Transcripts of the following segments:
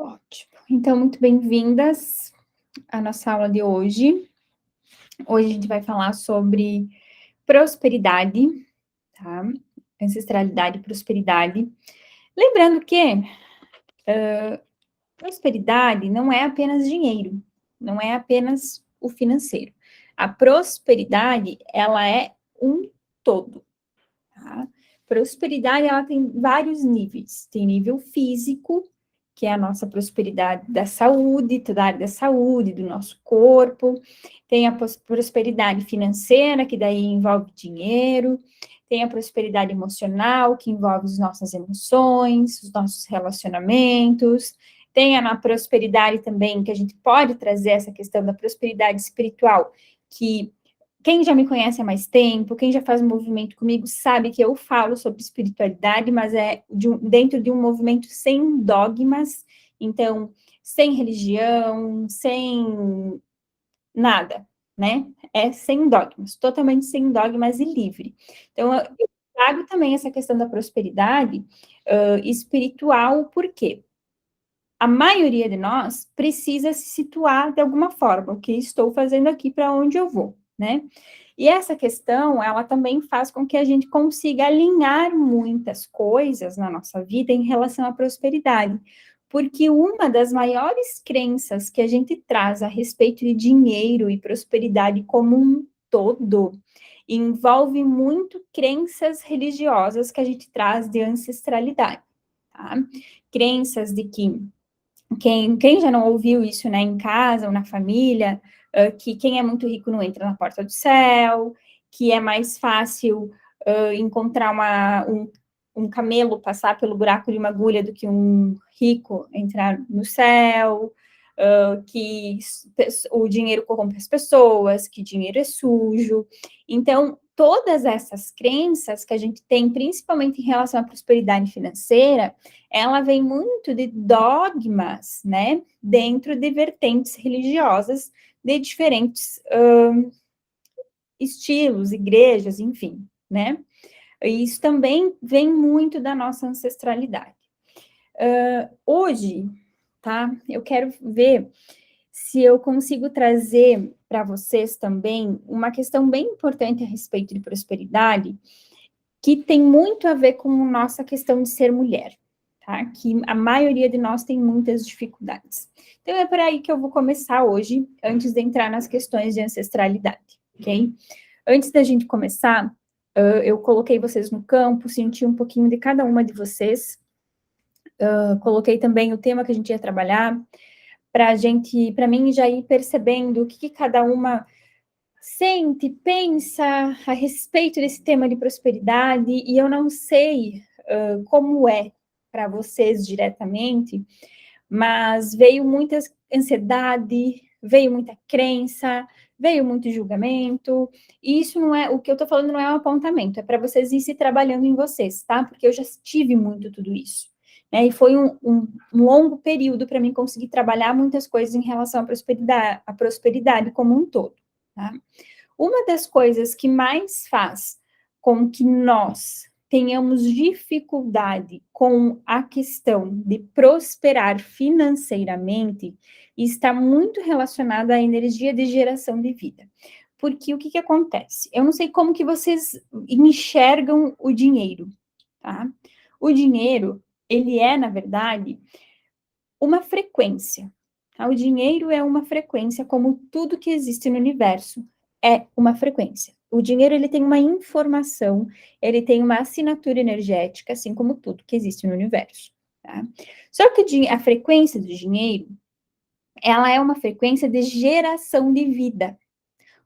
Ótimo. Então, muito bem-vindas à nossa aula de hoje. Hoje a gente vai falar sobre prosperidade, tá? Ancestralidade e prosperidade. Lembrando que prosperidade não é apenas dinheiro, não é apenas o financeiro. A prosperidade, ela é um todo, tá? Prosperidade, ela tem vários níveis. Tem nível físico, que é a nossa prosperidade da saúde, toda a área da saúde, do nosso corpo. Tem a prosperidade financeira, que daí envolve dinheiro. Tem a prosperidade emocional, que envolve as nossas emoções, os nossos relacionamentos. Tem a prosperidade também, que a gente pode trazer essa questão da prosperidade espiritual, que quem já me conhece há mais tempo, quem já faz um movimento comigo, sabe que eu falo sobre espiritualidade, mas é dentro de um movimento sem dogmas, então, sem religião, sem nada, né? É sem dogmas, totalmente sem dogmas e livre. Então, eu trago também essa questão da prosperidade espiritual, por quê? A maioria de nós precisa se situar de alguma forma, o que estou fazendo aqui, para onde eu vou, né? E essa questão, ela também faz com que a gente consiga alinhar muitas coisas na nossa vida em relação à prosperidade. Porque uma das maiores crenças que a gente traz a respeito de dinheiro e prosperidade como um todo envolve muito crenças religiosas que a gente traz de ancestralidade, tá? Crenças de que quem já não ouviu isso, né, em casa ou na família, que quem é muito rico não entra na porta do céu, que é mais fácil encontrar um camelo passar pelo buraco de uma agulha do que um rico entrar no céu, que o dinheiro corrompe as pessoas, que dinheiro é sujo. Então, todas essas crenças que a gente tem, principalmente em relação à prosperidade financeira, ela vem muito de dogmas, né, dentro de vertentes religiosas de diferentes estilos, igrejas, enfim, né? E isso também vem muito da nossa ancestralidade. Hoje, tá, eu quero ver se eu consigo trazer para vocês também uma questão bem importante a respeito de prosperidade, que tem muito a ver com nossa questão de ser mulher, tá? Que a maioria de nós tem muitas dificuldades. Então, é por aí que eu vou começar hoje, antes de entrar nas questões de ancestralidade, ok? Antes da gente começar, eu coloquei vocês no campo, senti um pouquinho de cada uma de vocês, coloquei também o tema que a gente ia trabalhar, para mim já ir percebendo o que cada uma sente, pensa a respeito desse tema de prosperidade, e eu não sei como é para vocês diretamente, mas veio muita ansiedade, veio muita crença, veio muito julgamento, e isso não é, o que eu estou falando não é um apontamento, é para vocês ir se trabalhando em vocês, tá? Porque eu já tive muito tudo isso. Né, e foi um longo período para mim conseguir trabalhar muitas coisas em relação à prosperidade como um todo. Tá? Uma das coisas que mais faz com que nós tenhamos dificuldade com a questão de prosperar financeiramente está muito relacionada à energia de geração de vida. Porque o que acontece? Eu não sei como que vocês enxergam o dinheiro, tá? O dinheiro, ele é, na verdade, uma frequência. Tá? O dinheiro é uma frequência, como tudo que existe no universo é uma frequência. O dinheiro, ele tem uma informação, ele tem uma assinatura energética, assim como tudo que existe no universo. Tá? Só que a frequência do dinheiro, ela é uma frequência de geração de vida.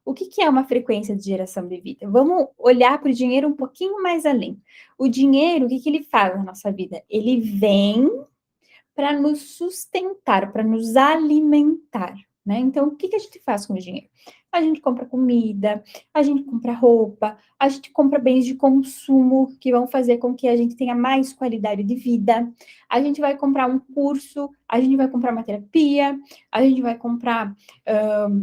O que é uma frequência de geração de vida? Vamos olhar para o dinheiro um pouquinho mais além. O dinheiro, o que ele faz na nossa vida? Ele vem para nos sustentar, para nos alimentar, né? Então, o que a gente faz com o dinheiro? A gente compra comida, a gente compra roupa, a gente compra bens de consumo que vão fazer com que a gente tenha mais qualidade de vida. A gente vai comprar um curso, a gente vai comprar uma terapia, a gente vai comprar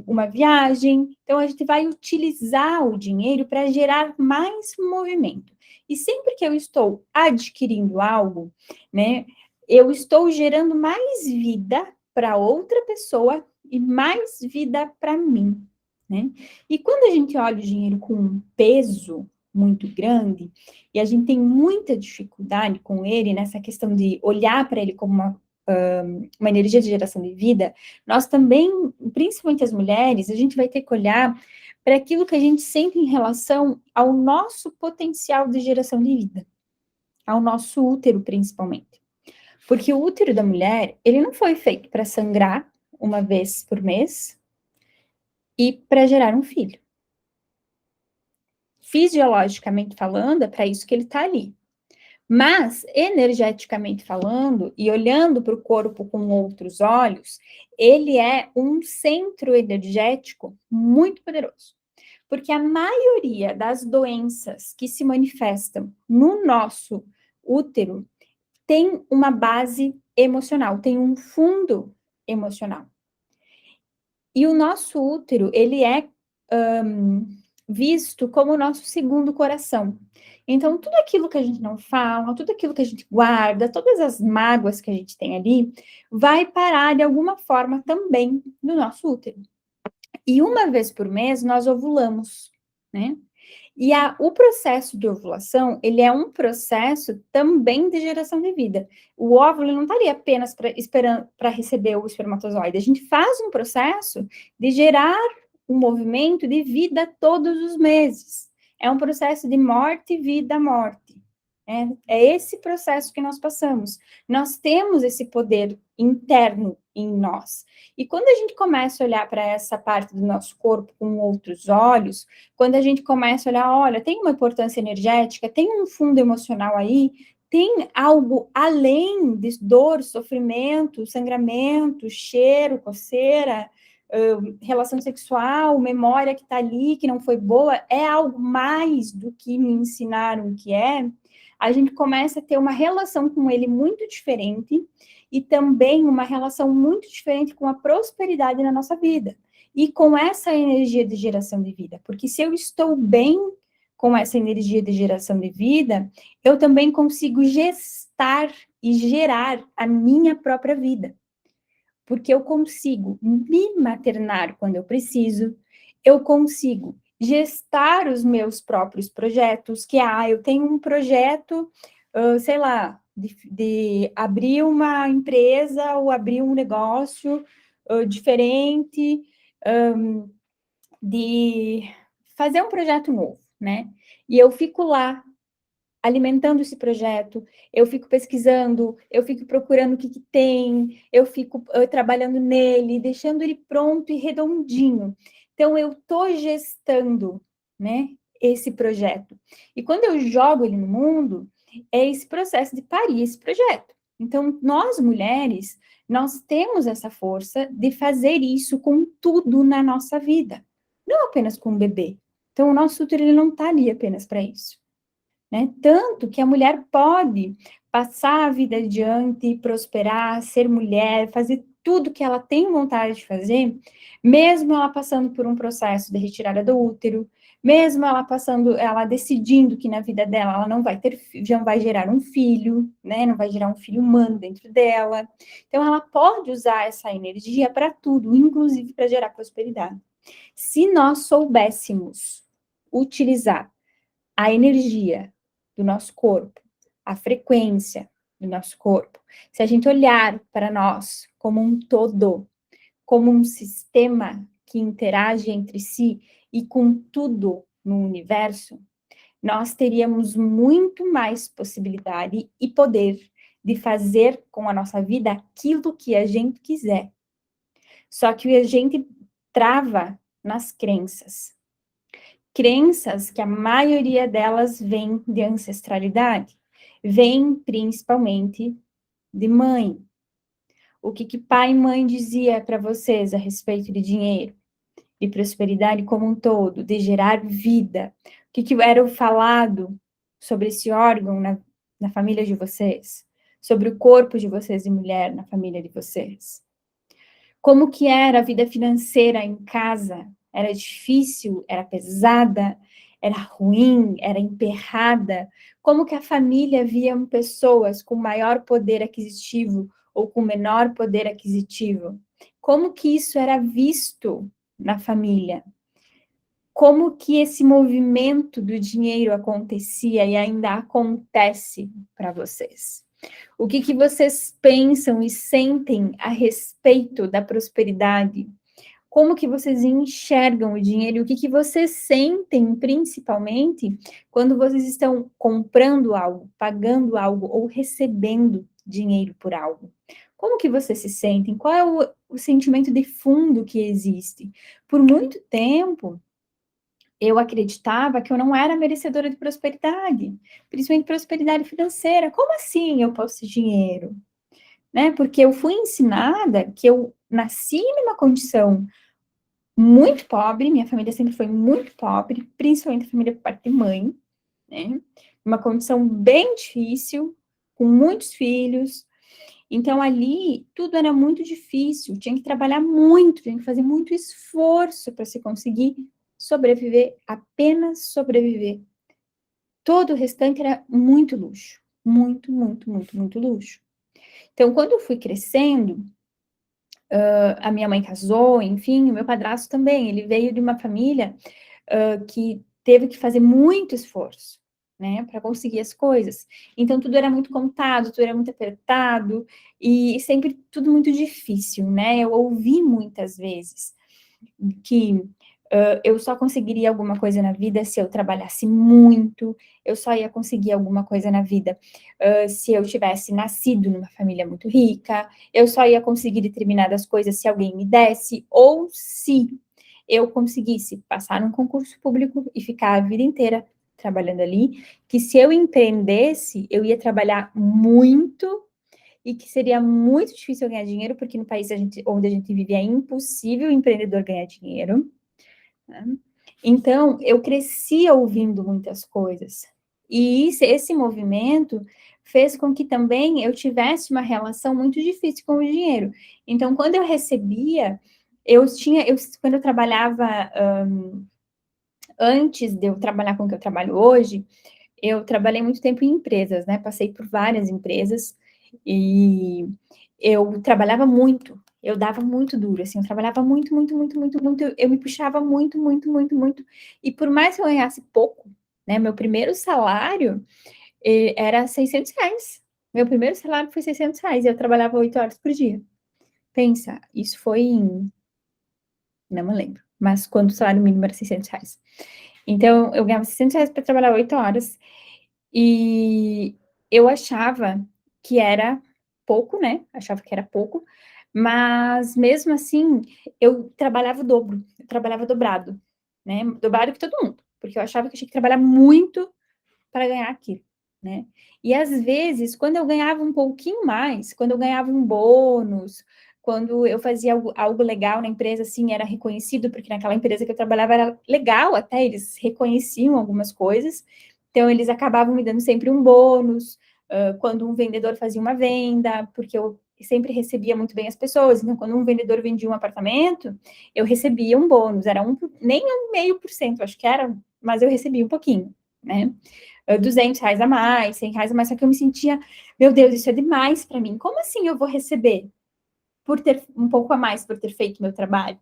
uma viagem. Então, a gente vai utilizar o dinheiro para gerar mais movimento. E sempre que eu estou adquirindo algo, né? eu estou gerando mais vida para outra pessoa e mais vida para mim, né? E quando a gente olha o dinheiro com um peso muito grande, e a gente tem muita dificuldade com ele, nessa questão de olhar para ele como uma energia de geração de vida, nós também, principalmente as mulheres, a gente vai ter que olhar para aquilo que a gente sente em relação ao nosso potencial de geração de vida, ao nosso útero, principalmente. Porque o útero da mulher, ele não foi feito para sangrar uma vez por mês e para gerar um filho. Fisiologicamente falando, é para isso que ele está ali. Mas, energeticamente falando, e olhando para o corpo com outros olhos, ele é um centro energético muito poderoso. Porque a maioria das doenças que se manifestam no nosso útero tem uma base emocional, tem um fundo emocional. E o nosso útero, ele é visto como o nosso segundo coração. Então, tudo aquilo que a gente não fala, tudo aquilo que a gente guarda, todas as mágoas que a gente tem ali, vai parar de alguma forma também no nosso útero. E uma vez por mês, nós ovulamos, né? E o processo de ovulação, ele é um processo também de geração de vida. O óvulo não estaria apenas esperando para receber o espermatozoide. A gente faz um processo de gerar um movimento de vida todos os meses. É um processo de morte, vida, morte. É esse processo que nós passamos. Nós temos esse poder interno em nós. E quando a gente começa a olhar para essa parte do nosso corpo com outros olhos, quando a gente começa a olhar, olha, tem uma importância energética, tem um fundo emocional aí, tem algo além de dor, sofrimento, sangramento, cheiro, coceira, relação sexual, memória que está ali, que não foi boa, é algo mais do que me ensinaram que é. A gente começa a ter uma relação com ele muito diferente e também uma relação muito diferente com a prosperidade na nossa vida e com essa energia de geração de vida. Porque se eu estou bem com essa energia de geração de vida, eu também consigo gestar e gerar a minha própria vida. Porque eu consigo me maternar quando eu preciso, eu consigo gestar os meus próprios projetos, que eu tenho um projeto, sei lá, de abrir uma empresa ou abrir um negócio diferente, de fazer um projeto novo, né? E eu fico lá alimentando esse projeto, eu fico pesquisando, eu fico procurando o que tem, eu fico trabalhando nele, deixando ele pronto e redondinho. Então, eu estou gestando, né, esse projeto. E quando eu jogo ele no mundo, é esse processo de parir esse projeto. Então, nós mulheres, nós temos essa força de fazer isso com tudo na nossa vida, não apenas com o bebê. Então, o nosso útero ele não está ali apenas para isso. Né? Tanto que a mulher pode passar a vida adiante, prosperar, ser mulher, fazer tudo que ela tem vontade de fazer, mesmo ela passando por um processo de retirada do útero, mesmo ela decidindo que na vida dela ela não vai ter, já vai gerar um filho, né? Não vai gerar um filho humano dentro dela. Então ela pode usar essa energia para tudo, inclusive para gerar prosperidade. Se nós soubéssemos utilizar a energia do nosso corpo, a frequência do nosso corpo, se a gente olhar para nós como um todo, como um sistema que interage entre si e com tudo no universo, nós teríamos muito mais possibilidade e poder de fazer com a nossa vida aquilo que a gente quiser. Só que a gente trava nas crenças. Crenças que a maioria delas vem de ancestralidade, vem principalmente de mãe. O que pai e mãe dizia para vocês a respeito de dinheiro, de prosperidade como um todo, de gerar vida? O que era falado sobre esse órgão na família de vocês? Sobre o corpo de vocês de mulher na família de vocês? Como que era a vida financeira em casa? Era difícil? Era pesada? era ruim, era emperrada? Como que a família via pessoas com maior poder aquisitivo ou com menor poder aquisitivo? Como que isso era visto na família? Como que esse movimento do dinheiro acontecia e ainda acontece para vocês? O que que vocês pensam e sentem a respeito da prosperidade? Como que vocês enxergam o dinheiro e o que que vocês sentem, principalmente, quando vocês estão comprando algo, pagando algo ou recebendo dinheiro por algo? Como que vocês se sentem? Qual é o sentimento de fundo que existe? Por muito tempo, eu acreditava que eu não era merecedora de prosperidade, principalmente prosperidade financeira. Como assim eu posso ter dinheiro? Né? Porque eu fui ensinada que eu nasci numa condição muito pobre, minha família sempre foi muito pobre, principalmente a família por parte de mãe, né? Uma condição bem difícil, com muitos filhos. Então, ali, tudo era muito difícil, tinha que trabalhar muito, tinha que fazer muito esforço para se conseguir sobreviver, apenas sobreviver. Todo o restante era muito luxo, muito, muito, muito, muito luxo. Então, quando eu fui crescendo, a minha mãe casou, enfim, o meu padrasto também, ele veio de uma família que teve que fazer muito esforço, né, para conseguir as coisas. Então, tudo era muito contado, tudo era muito apertado, e sempre tudo muito difícil, né? Eu ouvi muitas vezes que eu só conseguiria alguma coisa na vida se eu trabalhasse muito, eu só ia conseguir alguma coisa na vida se eu tivesse nascido numa família muito rica, eu só ia conseguir determinadas coisas se alguém me desse, ou se eu conseguisse passar num concurso público e ficar a vida inteira trabalhando ali, que se eu empreendesse, eu ia trabalhar muito e que seria muito difícil ganhar dinheiro, porque no país onde a gente vive é impossível o empreendedor ganhar dinheiro. Né? Então, eu cresci ouvindo muitas coisas. E esse movimento fez com que também eu tivesse uma relação muito difícil com o dinheiro. Então, quando eu recebia, quando eu trabalhava, antes de eu trabalhar com o que eu trabalho hoje, eu trabalhei muito tempo em empresas, né? Passei por várias empresas e eu trabalhava muito. Eu dava muito duro, assim, eu trabalhava muito, muito, muito, muito, muito. Eu me puxava muito, muito, muito, muito. E por mais que eu ganhasse pouco, né? Meu primeiro salário era R$ 600. Meu primeiro salário foi R$ 600 e eu trabalhava 8 horas por dia. Pensa, isso foi em... Não me lembro, mas quando o salário mínimo era R$ 600. Então, eu ganhava R$ 600 para trabalhar 8 horas. E eu achava que era pouco, né? Achava que era pouco, mas mesmo assim, eu trabalhava o dobro, eu trabalhava dobrado, né? Dobrado que todo mundo, porque eu achava que eu tinha que trabalhar muito para ganhar aquilo, né? E às vezes, quando eu ganhava um pouquinho mais, quando eu ganhava um bônus, quando eu fazia algo legal na empresa, assim, era reconhecido, porque naquela empresa que eu trabalhava era legal até, eles reconheciam algumas coisas, então eles acabavam me dando sempre um bônus, quando um vendedor fazia uma venda, porque eu sempre recebia muito bem as pessoas, então quando um vendedor vendia um apartamento, eu recebia um bônus, era nem 0,5%, acho que era, mas eu recebia um pouquinho, né? R$ 200 a mais, R$ 100 a mais, só que eu me sentia, meu Deus, isso é demais para mim. Como assim eu vou receber por ter um pouco a mais, por ter feito meu trabalho,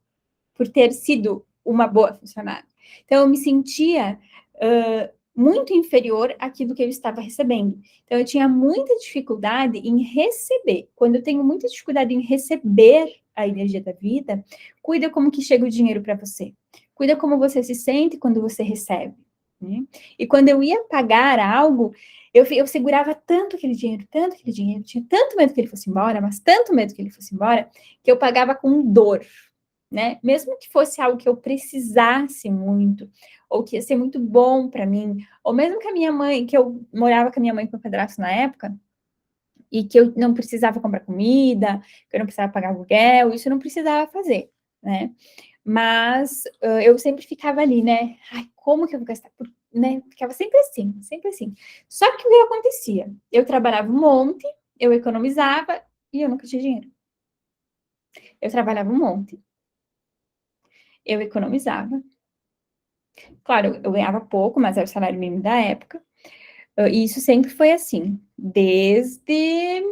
por ter sido uma boa funcionária? Então eu me sentia muito inferior àquilo que eu estava recebendo. Então eu tinha muita dificuldade em receber. Quando eu tenho muita dificuldade em receber a energia da vida, cuida como que chega o dinheiro para você. Cuida como você se sente quando você recebe. Né? E quando eu ia pagar algo, eu segurava tanto aquele dinheiro, tinha tanto medo que ele fosse embora, mas tanto medo que ele fosse embora, que eu pagava com dor, né? Mesmo que fosse algo que eu precisasse muito, ou que ia ser muito bom para mim, ou mesmo que a minha mãe, que eu morava com a minha mãe e com o meu padrasto na época, e que eu não precisava comprar comida, que eu não precisava pagar aluguel, isso eu não precisava fazer, né? Mas eu sempre ficava ali, né? Ai, como que eu vou gastar? Né? Ficava sempre assim, sempre assim. Só que o que acontecia? Eu trabalhava um monte, eu economizava e eu nunca tinha dinheiro. Eu trabalhava um monte, eu economizava Claro, eu ganhava pouco, mas era o salário mínimo da época. E isso sempre foi assim, desde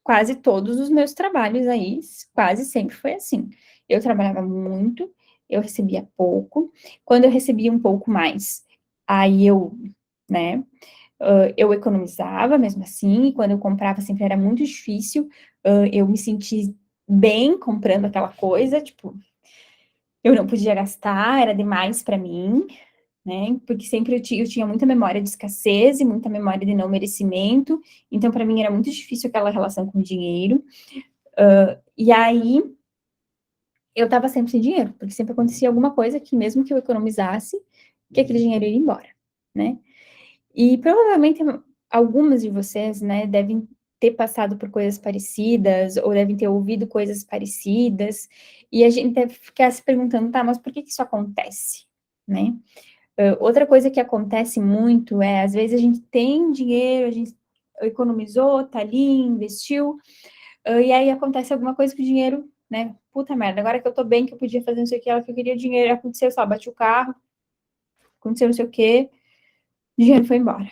quase todos os meus trabalhos aí, quase sempre foi assim. Eu trabalhava muito, eu recebia pouco. Quando eu recebia um pouco mais, aí eu, né, eu economizava mesmo assim, e quando eu comprava sempre era muito difícil, eu me senti bem comprando aquela coisa, tipo, eu não podia gastar, era demais para mim, né? Porque sempre eu tinha muita memória de escassez e muita memória de não merecimento, então para mim era muito difícil aquela relação com o dinheiro. E aí eu estava sempre sem dinheiro, porque sempre acontecia alguma coisa que mesmo que eu economizasse, que aquele dinheiro ia embora, né? E provavelmente algumas de vocês, né, devem ter passado por coisas parecidas, ou devem ter ouvido coisas parecidas, e a gente deve ficar se perguntando, tá, mas por que isso acontece, né? Outra coisa que acontece muito é, às vezes a gente tem dinheiro, a gente economizou, tá ali, investiu, e aí acontece alguma coisa com o dinheiro, né? Puta merda, agora que eu tô bem, que eu podia fazer não sei o que, ela que eu queria dinheiro, aconteceu, só bati o carro, aconteceu não sei o que, o dinheiro foi embora,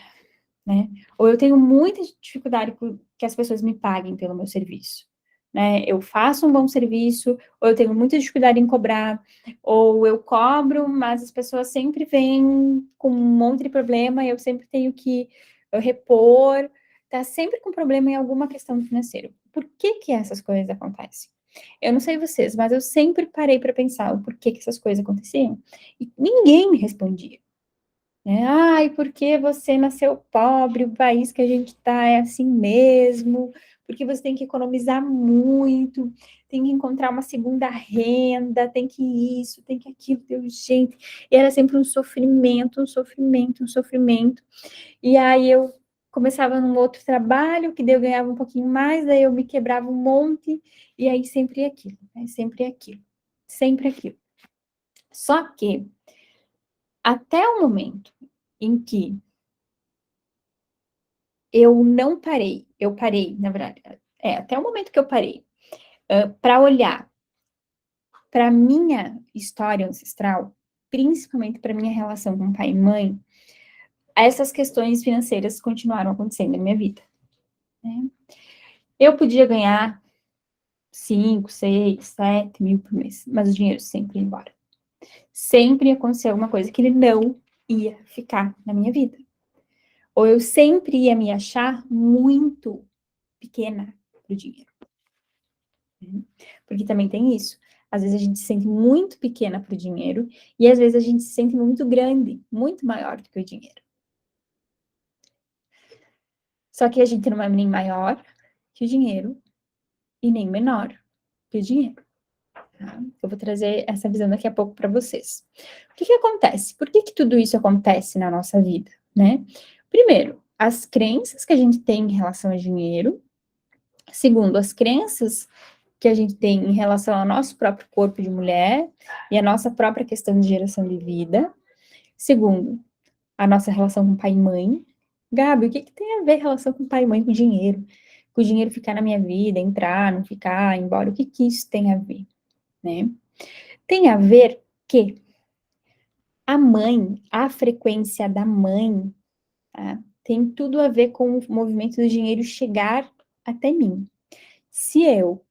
né? Ou eu tenho muita dificuldade que as pessoas me paguem pelo meu serviço, né? Eu faço um bom serviço, ou eu tenho muita dificuldade em cobrar, ou eu cobro, mas as pessoas sempre vêm com um monte de problema e eu sempre tenho que repor, tá sempre com problema em alguma questão financeira. Por que que essas coisas acontecem? Eu não sei vocês, mas eu sempre parei para pensar o porquê que essas coisas aconteciam e ninguém me respondia. Ai, porque você nasceu pobre, o país que a gente está é assim mesmo, porque você tem que economizar muito, tem que encontrar uma segunda renda, tem que isso, tem que aquilo, deu jeito. E era sempre um sofrimento, um sofrimento, um sofrimento. E aí eu começava num outro trabalho, que daí eu ganhava um pouquinho mais, daí eu me quebrava um monte, e aí sempre aquilo, né? Sempre aquilo, sempre aquilo. Só que até o momento em que eu não parei, eu parei, na verdade, até o momento que eu parei, para olhar para minha história ancestral, principalmente para minha relação com pai e mãe, essas questões financeiras continuaram acontecendo na minha vida, né? Eu podia ganhar 5, 6, 7 mil por mês, mas o dinheiro sempre ia embora. Sempre ia acontecer alguma coisa que ele não ia ficar na minha vida. Ou eu sempre ia me achar muito pequena para o dinheiro. Porque também tem isso. Às vezes a gente se sente muito pequena para o dinheiro e às vezes a gente se sente muito grande, muito maior do que o dinheiro. Só que a gente não é nem maior que o dinheiro e nem menor que o dinheiro. Tá? Eu vou trazer essa visão daqui a pouco para vocês. O que que acontece? Por que que tudo isso acontece na nossa vida, né? Primeiro, as crenças que a gente tem em relação ao dinheiro. Segundo, as crenças que a gente tem em relação ao nosso próprio corpo de mulher e a nossa própria questão de geração de vida. Segundo, a nossa relação com pai e mãe. Gabi, o que que tem a ver relação com pai e mãe com dinheiro? Com o dinheiro ficar na minha vida, entrar, não ficar, ir embora, o que que isso tem a ver, né? Tem a ver que a mãe, a frequência da mãe, tá? Tem tudo a ver com o movimento do dinheiro chegar até mim. Se eu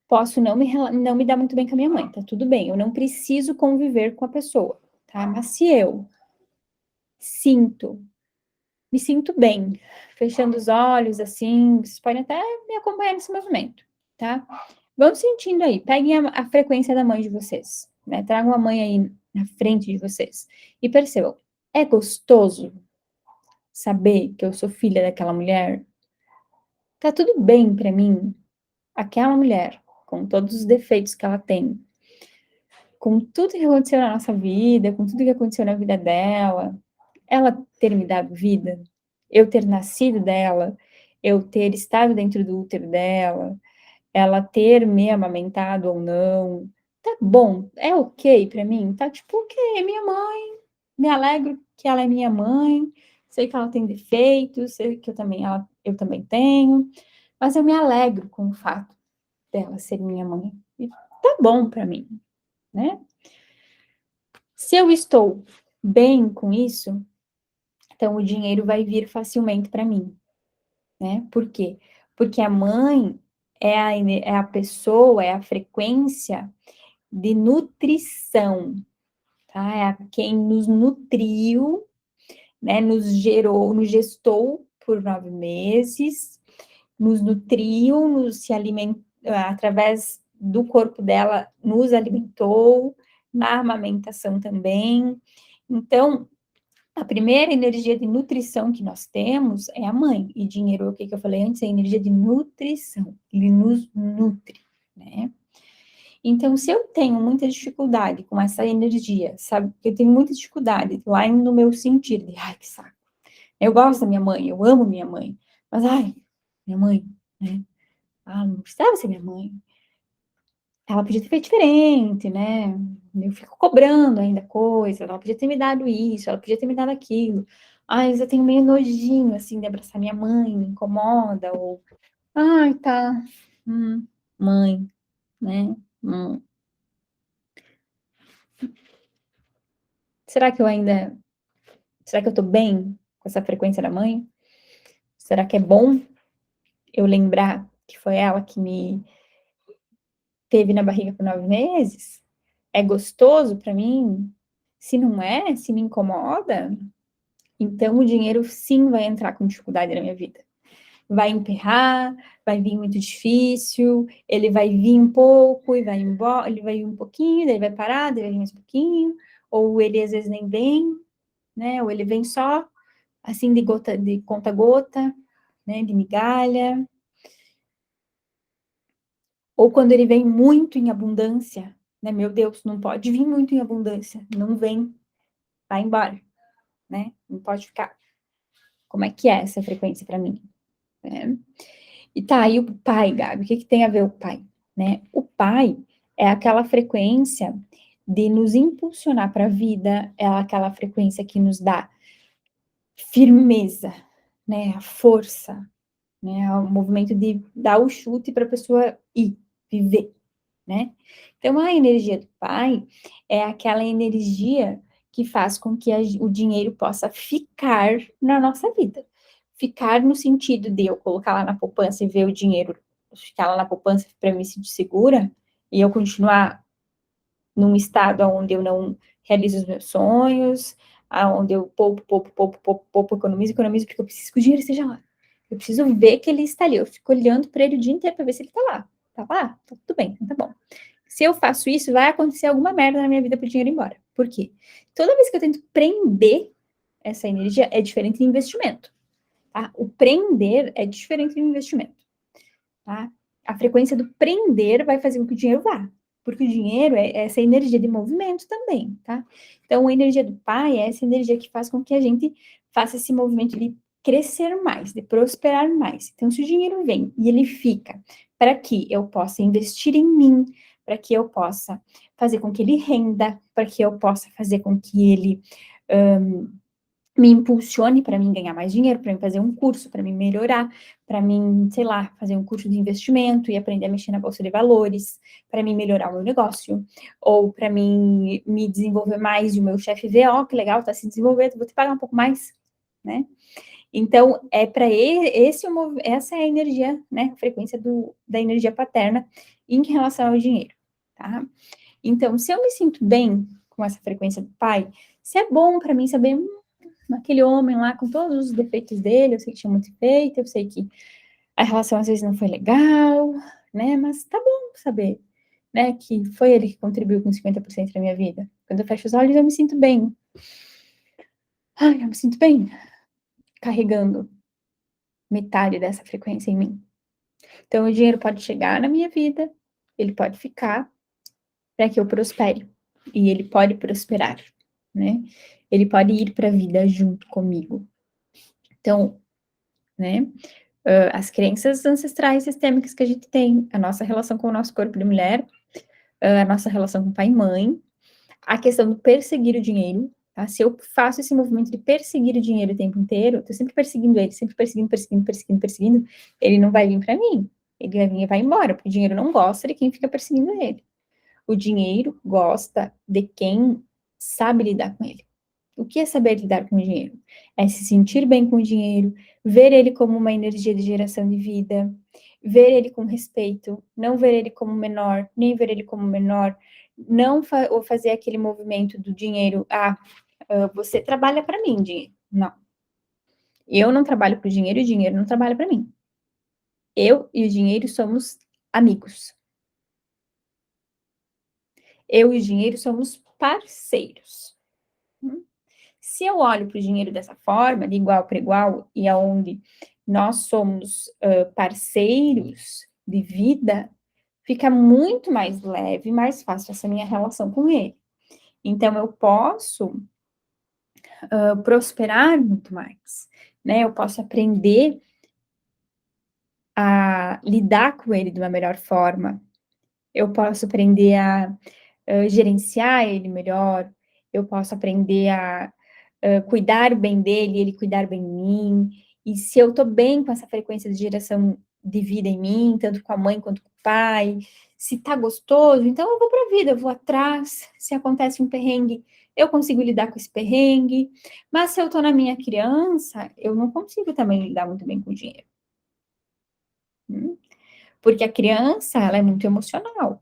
posso não me dar muito bem com a minha mãe, tá tudo bem, eu não preciso conviver com a pessoa, tá? Mas se eu sinto, me sinto bem, fechando os olhos, assim, vocês podem até me acompanhar nesse movimento, tá? Vão sentindo aí, peguem a frequência da mãe de vocês, né? Tragam a mãe aí na frente de vocês e percebam, é gostoso saber que eu sou filha daquela mulher? Tá tudo bem pra mim, aquela mulher, com todos os defeitos que ela tem, com tudo que aconteceu na nossa vida, com tudo que aconteceu na vida dela, ela ter me dado vida, eu ter nascido dela, eu ter estado dentro do útero dela, ela ter me amamentado ou não, tá bom, é ok pra mim, tá tipo ok, é minha mãe, me alegro que ela é minha mãe, sei que ela tem defeitos, sei que eu também tenho, mas eu me alegro com o fato dela ser minha mãe, e tá bom pra mim, né? Se eu estou bem com isso, então o dinheiro vai vir facilmente para mim, né? Por quê? Porque a mãe é a pessoa, é a frequência de nutrição, tá? É quem nos nutriu, né? Nos gerou, nos gestou por 9 meses, nos nutriu, nos se alimentou, através do corpo dela, nos alimentou, na amamentação também. Então, a primeira energia de nutrição que nós temos é a mãe. E dinheiro, o que eu falei antes, é energia de nutrição. Ele nos nutre, né? Então, se eu tenho muita dificuldade com essa energia, sabe? Eu tenho muita dificuldade lá no meu sentido, de, ai, que saco. Eu gosto da minha mãe, eu amo minha mãe, mas, ai, minha mãe, né? Ah, não precisava ser minha mãe. Ela podia ter feito diferente, né? Eu fico cobrando ainda coisa, ela podia ter me dado isso, ela podia ter me dado aquilo. Ai, eu tenho meio nojinho, assim, de abraçar minha mãe, me incomoda, ou... Ai, tá, mãe, né? Será que eu ainda... Será que eu tô bem com essa frequência da mãe? Será que é bom eu lembrar que foi ela que me teve na barriga por 9 meses? É gostoso para mim? Se não é, se me incomoda, então o dinheiro sim vai entrar com dificuldade na minha vida. Vai emperrar, vai vir muito difícil, ele vai vir um pouco e vai embora, ele vai vir um pouquinho, daí vai parar, daí vai vir mais um pouquinho, ou ele às vezes nem vem, né? Ou ele vem só assim de gota, de conta gota, né? De migalha. Ou quando ele vem muito em abundância, né? Meu Deus, não pode vir muito em abundância, não vem, vai embora, né? Não pode ficar. Como é que é essa frequência para mim? Né? E tá aí o pai, Gabi, o que tem a ver o pai? Né? O pai é aquela frequência de nos impulsionar para a vida, é aquela frequência que nos dá firmeza, né? A força, né? O movimento de dar o chute para a pessoa ir, viver, né? Então, a energia do pai é aquela energia que faz com que o dinheiro possa ficar na nossa vida. Ficar no sentido de eu colocar lá na poupança e ver o dinheiro ficar lá na poupança para me sentir segura e eu continuar num estado onde eu não realizo os meus sonhos, onde eu poupo, economizo, porque eu preciso que o dinheiro esteja lá. Eu preciso ver que ele está ali. Eu fico olhando para ele o dia inteiro para ver se ele está lá. Tá lá? Tá tudo bem, então tá bom. Se eu faço isso, vai acontecer alguma merda na minha vida para o dinheiro ir embora. Por quê? Toda vez que eu tento prender essa energia, é diferente de investimento. Tá? O prender é diferente do investimento. Tá? A frequência do prender vai fazer com que o dinheiro vá. Porque o dinheiro é essa energia de movimento também, tá? Então, a energia do pai é essa energia que faz com que a gente faça esse movimento de crescer mais, de prosperar mais. Então, se o dinheiro vem e ele fica para que eu possa investir em mim, para que eu possa fazer com que ele renda, para que eu possa fazer com que ele me impulsione para mim ganhar mais dinheiro, para mim fazer um curso, para mim melhorar, para mim, sei lá, fazer um curso de investimento e aprender a mexer na bolsa de valores, para mim melhorar o meu negócio, ou para mim me desenvolver mais e o meu chefe ver, ó, que legal, tá se desenvolvendo, vou te pagar um pouco mais, né? Então, é para essa é a energia, né, a frequência da energia paterna em relação ao dinheiro, tá? Então, se eu me sinto bem com essa frequência do pai, se é bom para mim saber aquele homem lá com todos os defeitos dele, eu sei que tinha muito defeito, eu sei que a relação às vezes não foi legal, né? Mas tá bom saber, né? Que foi ele que contribuiu com 50% da minha vida. Quando eu fecho os olhos, eu me sinto bem. Ai, eu me sinto bem carregando metade dessa frequência em mim. Então, o dinheiro pode chegar na minha vida, ele pode ficar para que eu prospere. E ele pode prosperar, né? Ele pode ir para a vida junto comigo. Então, né? As crenças ancestrais sistêmicas que a gente tem, a nossa relação com o nosso corpo de mulher, a nossa relação com pai e mãe, a questão do perseguir o dinheiro, tá? Se eu faço esse movimento de perseguir o dinheiro o tempo inteiro, tô sempre perseguindo ele, sempre perseguindo, ele não vai vir para mim, ele vai vir e vai embora, porque o dinheiro não gosta de quem fica perseguindo ele. O dinheiro gosta de quem sabe lidar com ele. O que é saber lidar com o dinheiro? É se sentir bem com o dinheiro, ver ele como uma energia de geração de vida, ver ele com respeito, não ver ele como menor, nem ver ele como menor, não ou fazer aquele movimento do dinheiro, você trabalha para mim, dinheiro. Não. Eu não trabalho para o dinheiro não trabalha para mim. Eu e o dinheiro somos amigos. Eu e o dinheiro somos parceiros. Se eu olho para o dinheiro dessa forma, de igual para igual, e aonde nós somos parceiros de vida, fica muito mais leve, mais fácil essa minha relação com ele. Então, eu posso prosperar muito mais, né? Eu posso aprender a lidar com ele de uma melhor forma. Eu posso aprender a gerenciar ele melhor. Eu posso aprender a cuidar bem dele, ele cuidar bem de mim. E se eu tô bem com essa frequência de geração de vida em mim, tanto com a mãe quanto com o pai, se tá gostoso, então eu vou pra vida, eu vou atrás. Se acontece um perrengue, eu consigo lidar com esse perrengue. Mas se eu tô na minha criança, eu não consigo também lidar muito bem com o dinheiro. Porque a criança, ela é muito emocional.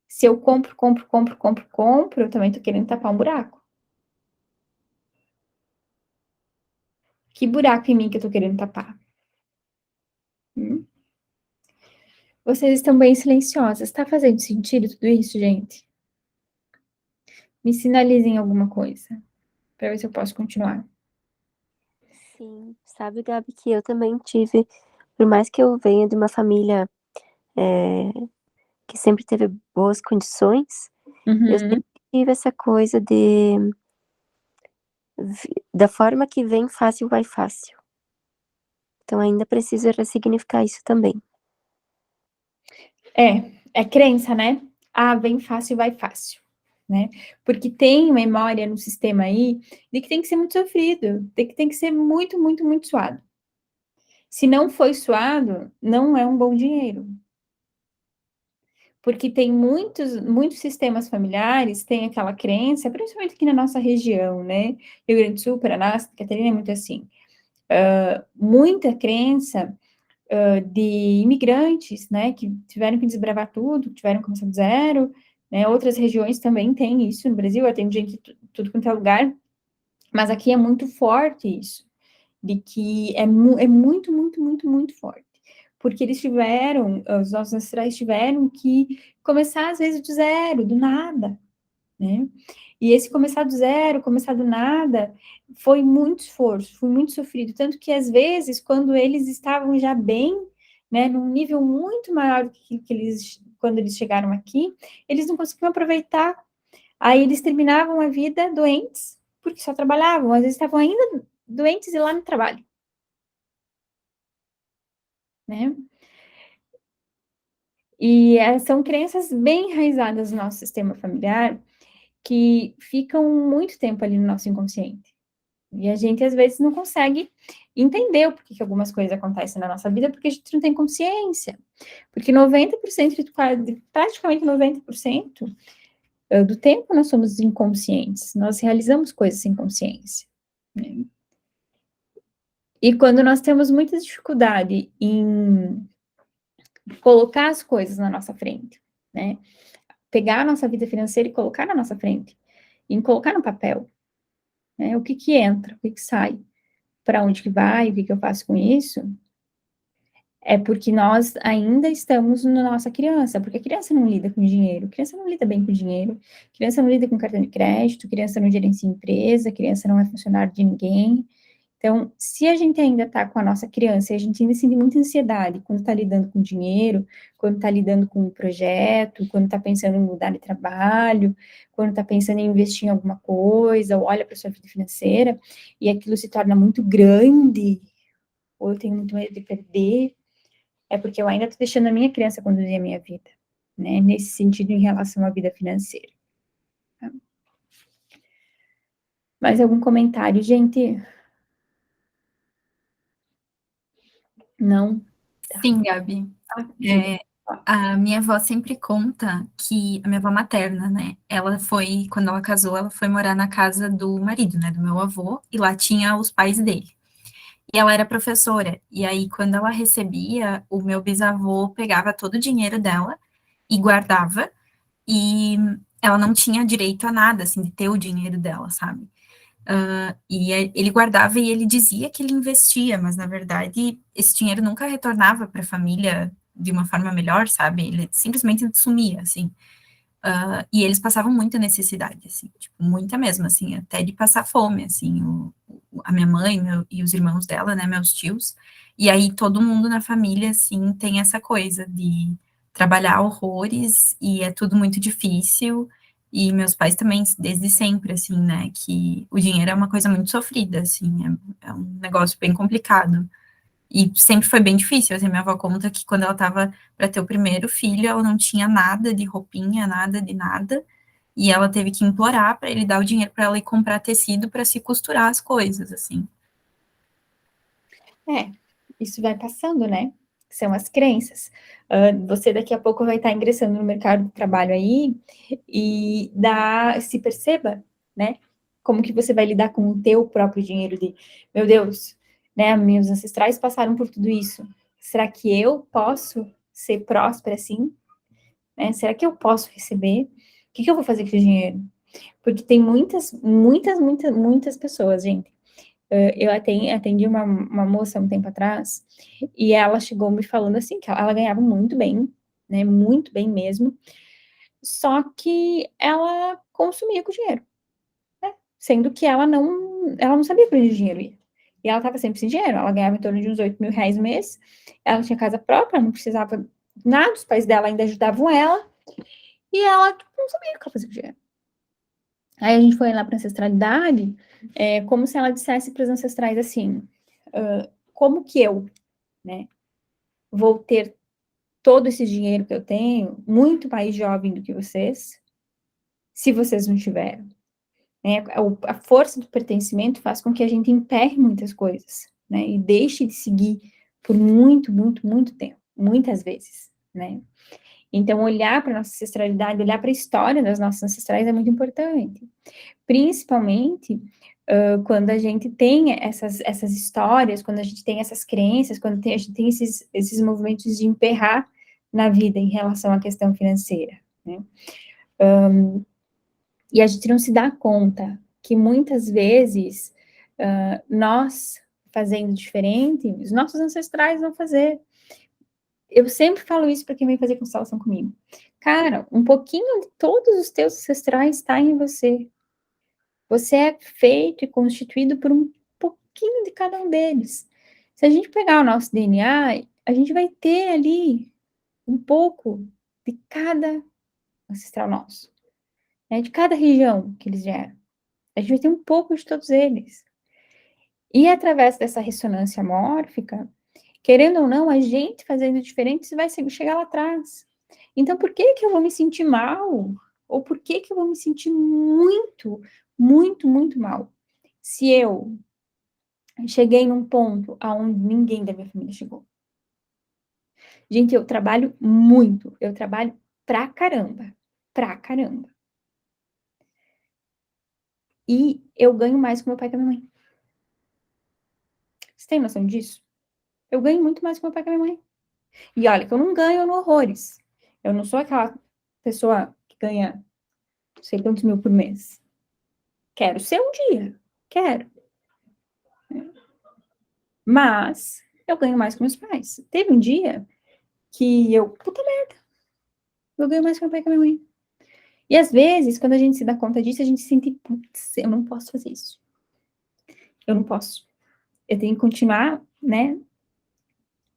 Se eu compro, eu também tô querendo tapar um buraco. Que buraco em mim que eu tô querendo tapar? Vocês estão bem silenciosas. Tá fazendo sentido tudo isso, gente? Me sinalizem alguma coisa, para ver se eu posso continuar. Sim, sabe, Gabi, que eu também tive, por mais que eu venha de uma família que sempre teve boas condições, eu Uhum. sempre tive essa coisa da forma que vem fácil, vai fácil. Então ainda preciso ressignificar isso também. É crença, né? Vem fácil, vai fácil, né? Porque tem memória no sistema aí de que tem que ser muito sofrido, de que tem que ser muito, muito, muito suado. Se não foi suado, não é um bom dinheiro. Porque tem muitos sistemas familiares, tem aquela crença, principalmente aqui na nossa região, né? Rio Grande do Sul, Paraná, Santa Catarina é muito assim. Muita crença de imigrantes, né, que tiveram que desbravar tudo, tiveram que começar do zero, né, outras regiões também têm isso no Brasil, tem gente de tudo quanto é lugar, mas aqui é muito forte isso, de que é muito, muito, muito, muito forte, porque eles tiveram, os nossos ancestrais tiveram que começar às vezes do zero, do nada, né, e esse começar do zero, começar do nada, foi muito esforço, foi muito sofrido. Tanto que, às vezes, quando eles estavam já bem, né, num nível muito maior do que eles, quando eles chegaram aqui, eles não conseguiam aproveitar. Aí eles terminavam a vida doentes, porque só trabalhavam. Às vezes estavam ainda doentes e lá no trabalho, né? E são crenças bem enraizadas no nosso sistema familiar que ficam muito tempo ali no nosso inconsciente. E a gente, às vezes, não consegue entender o porquê que algumas coisas acontecem na nossa vida, porque a gente não tem consciência. Porque 90%, praticamente 90% do tempo nós somos inconscientes. Nós realizamos coisas sem consciência, né? E quando nós temos muita dificuldade em colocar as coisas na nossa frente, né? Pegar a nossa vida financeira e colocar na nossa frente, em colocar no papel, né? O que que entra, o que que sai, para onde que vai, o que que eu faço com isso, é porque nós ainda estamos na nossa criança, porque a criança não lida com dinheiro, a criança não lida bem com dinheiro, a criança não lida com cartão de crédito, a criança não gerencia empresa, a criança não é funcionário de ninguém. Então, se a gente ainda está com a nossa criança e a gente ainda sente muita ansiedade quando está lidando com dinheiro, quando está lidando com um projeto, quando está pensando em mudar de trabalho, quando está pensando em investir em alguma coisa, ou olha para a sua vida financeira, e aquilo se torna muito grande, ou eu tenho muito medo de perder, é porque eu ainda estou deixando a minha criança conduzir a minha vida, né? Nesse sentido, em relação à vida financeira. Tá? Mais algum comentário, gente? Não? Tá. Sim, Gabi. Diga. A minha avó sempre conta que a minha avó materna, né? Ela foi, quando ela casou, ela foi morar na casa do marido, né? Do meu avô, e lá tinha os pais dele. E ela era professora. E aí, quando ela recebia, o meu bisavô pegava todo o dinheiro dela e guardava, e ela não tinha direito a nada, assim, de ter o dinheiro dela, sabe? Ele guardava e ele dizia que ele investia, mas na verdade esse dinheiro nunca retornava para a família de uma forma melhor, sabe? Ele simplesmente sumia, assim. E eles passavam muita necessidade, assim, tipo, muita mesmo, assim, até de passar fome, assim, a minha mãe e os irmãos dela, né, meus tios, e aí todo mundo na família, assim, tem essa coisa de trabalhar horrores, e é tudo muito difícil, e meus pais também, desde sempre, assim, né, que o dinheiro é uma coisa muito sofrida, assim, é um negócio bem complicado. E sempre foi bem difícil, assim, minha avó conta que quando ela estava para ter o primeiro filho, ela não tinha nada de roupinha, nada de nada, e ela teve que implorar para ele dar o dinheiro para ela ir comprar tecido para se costurar as coisas, assim. Isso vai passando, né? São as crenças. Você daqui a pouco vai estar ingressando no mercado de trabalho aí e se perceba, né? Como que você vai lidar com o teu próprio dinheiro de, meu Deus, né? Meus ancestrais passaram por tudo isso. Será que eu posso ser próspera assim? Né? Será que eu posso receber? O que eu vou fazer com esse dinheiro? Porque tem muitas pessoas, gente. Eu atendi uma moça um tempo atrás e ela chegou me falando assim que ela ganhava muito bem, né? Muito bem mesmo. Só que ela consumia com o dinheiro, né? Sendo que ela não sabia para onde o dinheiro ia. E ela estava sempre sem dinheiro. Ela ganhava em torno de uns 8.000 reais no mês. Ela tinha casa própria, não precisava nada. Os pais dela ainda ajudavam ela. E ela tipo, não sabia o que ela fazia com o dinheiro. Aí a gente foi lá para ancestralidade, como se ela dissesse para os ancestrais assim: como que eu, né, vou ter todo esse dinheiro que eu tenho, muito mais jovem do que vocês, se vocês não tiveram? Né? A força do pertencimento faz com que a gente emperre muitas coisas, né, e deixe de seguir por muito tempo, muitas vezes, né? Então, olhar para a nossa ancestralidade, olhar para a história das nossas ancestrais é muito importante. Principalmente quando a gente tem essas histórias, quando a gente tem essas crenças, quando a gente tem esses movimentos de emperrar na vida em relação à questão financeira, né? E a gente não se dá conta que muitas vezes nós fazendo diferente, os nossos ancestrais vão fazer. Eu sempre falo isso para quem vem fazer constelação comigo. Cara, um pouquinho de todos os teus ancestrais está em você. Você é feito e constituído por um pouquinho de cada um deles. Se a gente pegar o nosso DNA, a gente vai ter ali um pouco de cada ancestral nosso, né? De cada região que eles vieram. A gente vai ter um pouco de todos eles. E através dessa ressonância mórfica, querendo ou não, a gente fazendo diferente vai chegar lá atrás. Então, por que que eu vou me sentir mal? Ou por que que eu vou me sentir muito mal? Se eu cheguei num ponto aonde ninguém da minha família chegou. Gente, eu trabalho muito, eu trabalho pra caramba, pra caramba. E eu ganho mais com meu pai que a minha mãe. Você tem noção disso? Eu ganho muito mais com meu pai que a minha mãe. E olha que eu não ganho no horrores. Eu não sou aquela pessoa que ganha não sei quantos mil por mês. Quero ser um dia, quero. Mas eu ganho mais com meus pais. Teve um dia que puta merda, eu ganho mais com meu pai que a minha mãe. E às vezes, quando a gente se dá conta disso, a gente se sente, putz, eu não posso fazer isso. Eu não posso. Eu tenho que continuar, né,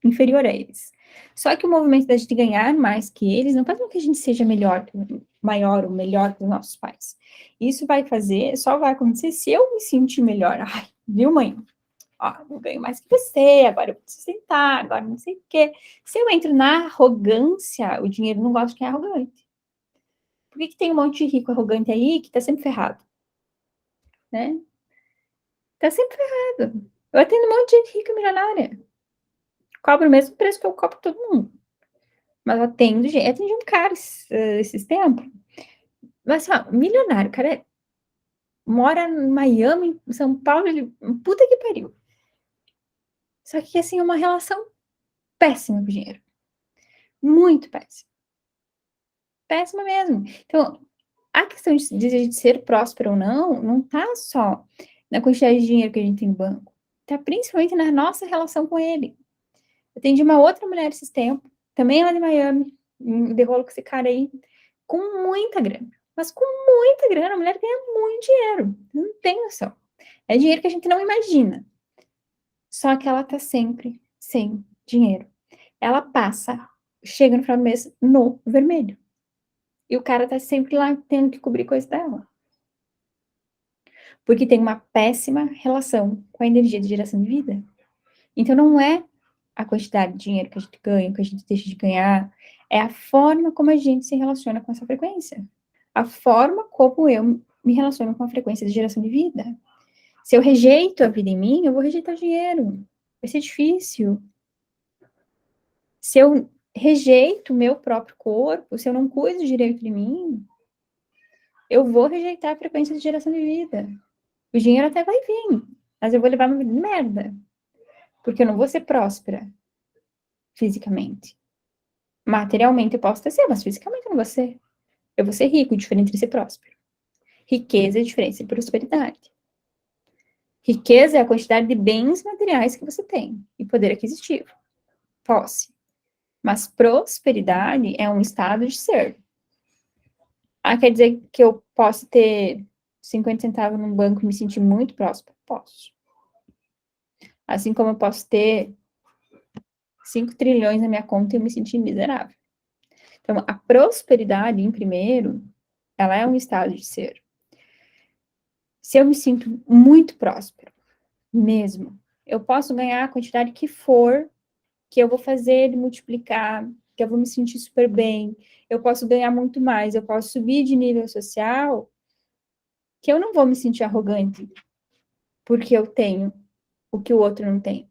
inferior a eles. Só que o movimento da gente ganhar mais que eles não faz com que a gente seja maior ou melhor que os nossos pais. Isso só vai acontecer se eu me sentir melhor. Ai, viu, mãe? Ó, eu ganho mais que você, agora eu preciso sentar, agora não sei o quê. Se eu entro na arrogância, o dinheiro não gosta de quem é arrogante. Por que tem um monte de rico arrogante aí que tá sempre ferrado, né? Tá sempre ferrado. Eu atendo um monte de gente rica e milionária. Cobro o mesmo preço que eu cobro todo mundo. Mas atendi um cara esses tempos. Mas, assim, ó, milionário, o cara mora em Miami, em São Paulo, ele, puta que pariu. Só que, assim, é uma relação péssima com o dinheiro. Muito péssima. Péssima mesmo. Então, a questão de ser próspero ou não tá só na quantidade de dinheiro que a gente tem no banco. Tá principalmente na nossa relação com ele. Eu atendi uma outra mulher esses tempos, também lá de Miami, de rolo com esse cara aí, com muita grana. Mas com muita grana, a mulher ganha muito dinheiro. Não tem noção. É dinheiro que a gente não imagina. Só que ela tá sempre sem dinheiro. Ela chega no final do mês no vermelho. E o cara tá sempre lá tendo que cobrir coisa dela. Porque tem uma péssima relação com a energia de geração de vida. Então não é a quantidade de dinheiro que a gente ganha, que a gente deixa de ganhar, é a forma como a gente se relaciona com essa frequência. A forma como eu me relaciono com a frequência de geração de vida. Se eu rejeito a vida em mim, eu vou rejeitar o dinheiro. Vai ser difícil. Se eu rejeito o meu próprio corpo, se eu não cuido direito de mim, eu vou rejeitar a frequência de geração de vida. O dinheiro até vai vir, mas eu vou levar uma vida de merda. Porque eu não vou ser próspera fisicamente. Materialmente eu posso até ser, mas fisicamente eu não vou ser. Eu vou ser rico, diferente de ser próspero. Riqueza é diferente de prosperidade. Riqueza é a quantidade de bens materiais que você tem e poder aquisitivo. Posse. Mas prosperidade é um estado de ser. Ah, quer dizer que eu posso ter 50 centavos num banco e me sentir muito próspero? Posso. Assim como eu posso ter 5 trilhões na minha conta e eu me sentir miserável. Então, a prosperidade, em primeiro, ela é um estado de ser. Se eu me sinto muito próspero, mesmo, eu posso ganhar a quantidade que for, que eu vou fazer ele multiplicar, que eu vou me sentir super bem, eu posso ganhar muito mais, eu posso subir de nível social, que eu não vou me sentir arrogante, porque eu tenho o que o outro não tem.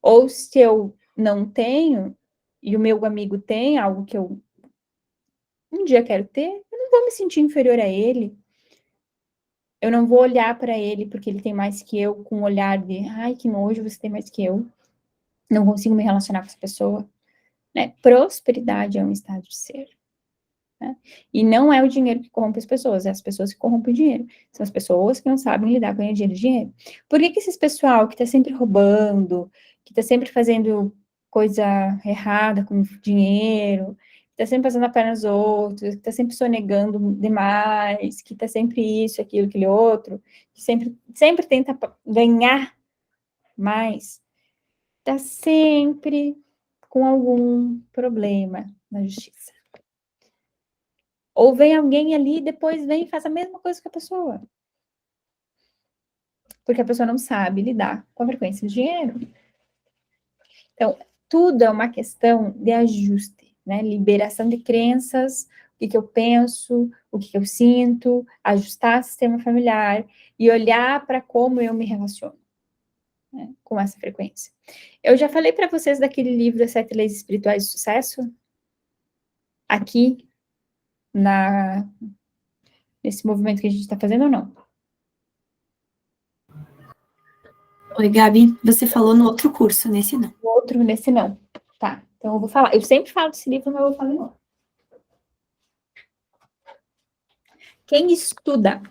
Ou se eu não tenho, e o meu amigo tem algo que eu um dia quero ter, eu não vou me sentir inferior a ele. Eu não vou olhar para ele porque ele tem mais que eu, com um olhar de, ai, que nojo, você tem mais que eu. Não consigo me relacionar com essa pessoa. Né? Prosperidade é um estado de ser. Né? E não é o dinheiro que corrompe as pessoas, é as pessoas que corrompem o dinheiro. São as pessoas que não sabem lidar com o dinheiro. Por que esses pessoal que está sempre roubando, que está sempre fazendo coisa errada com dinheiro, que está sempre passando a perna nos outros, que está sempre sonegando demais, que está sempre isso, aquilo, aquele outro, que sempre tenta ganhar mais, está sempre com algum problema na justiça. Ou vem alguém ali e depois vem e faz a mesma coisa que a pessoa. Porque a pessoa não sabe lidar com a frequência do dinheiro. Então, tudo é uma questão de ajuste, né? Liberação de crenças, o que eu penso, o que eu sinto, ajustar o sistema familiar e olhar para como eu me relaciono, né, com essa frequência. Eu já falei para vocês daquele livro das 7 Leis Espirituais de Sucesso? Aqui, nesse movimento que a gente está fazendo ou não? Oi, Gabi, você falou no outro curso, nesse não. Nesse não. Tá, então eu vou falar. Eu sempre falo desse livro, mas eu vou falar de novo. Quem estuda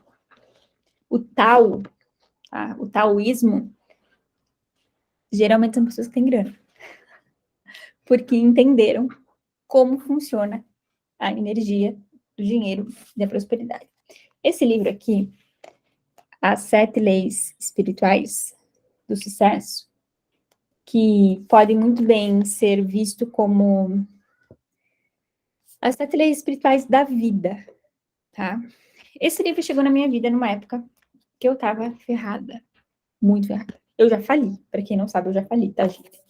o Tao, tá? O taoísmo, geralmente são pessoas que têm grana. Porque entenderam como funciona a energia do dinheiro e da prosperidade. Esse livro aqui, As 7 Leis Espirituais do Sucesso, que podem muito bem ser visto como as 7 leis espirituais da vida, tá? Esse livro chegou na minha vida numa época que eu tava ferrada, muito ferrada. Eu já fali, para quem não sabe, eu já fali, tá, gente?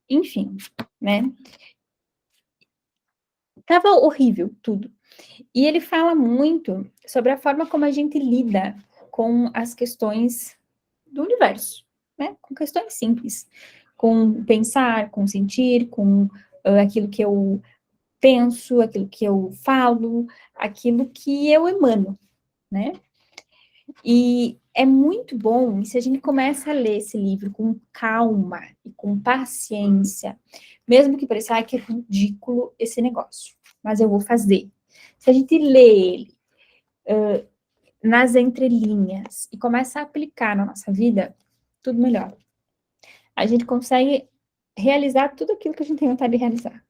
Enfim, né? Tava horrível tudo. E ele fala muito sobre a forma como a gente lida com as questões do universo, né? Com questões simples. com pensar, com sentir, com aquilo que eu penso, aquilo que eu falo, aquilo que eu emano, né? E é muito bom se a gente começa a ler esse livro com calma e com paciência, mesmo que pareça que é ridículo esse negócio, mas eu vou fazer. Se a gente lê ele nas entrelinhas e começa a aplicar na nossa vida, tudo melhora. A gente consegue realizar tudo aquilo que a gente tem vontade de realizar.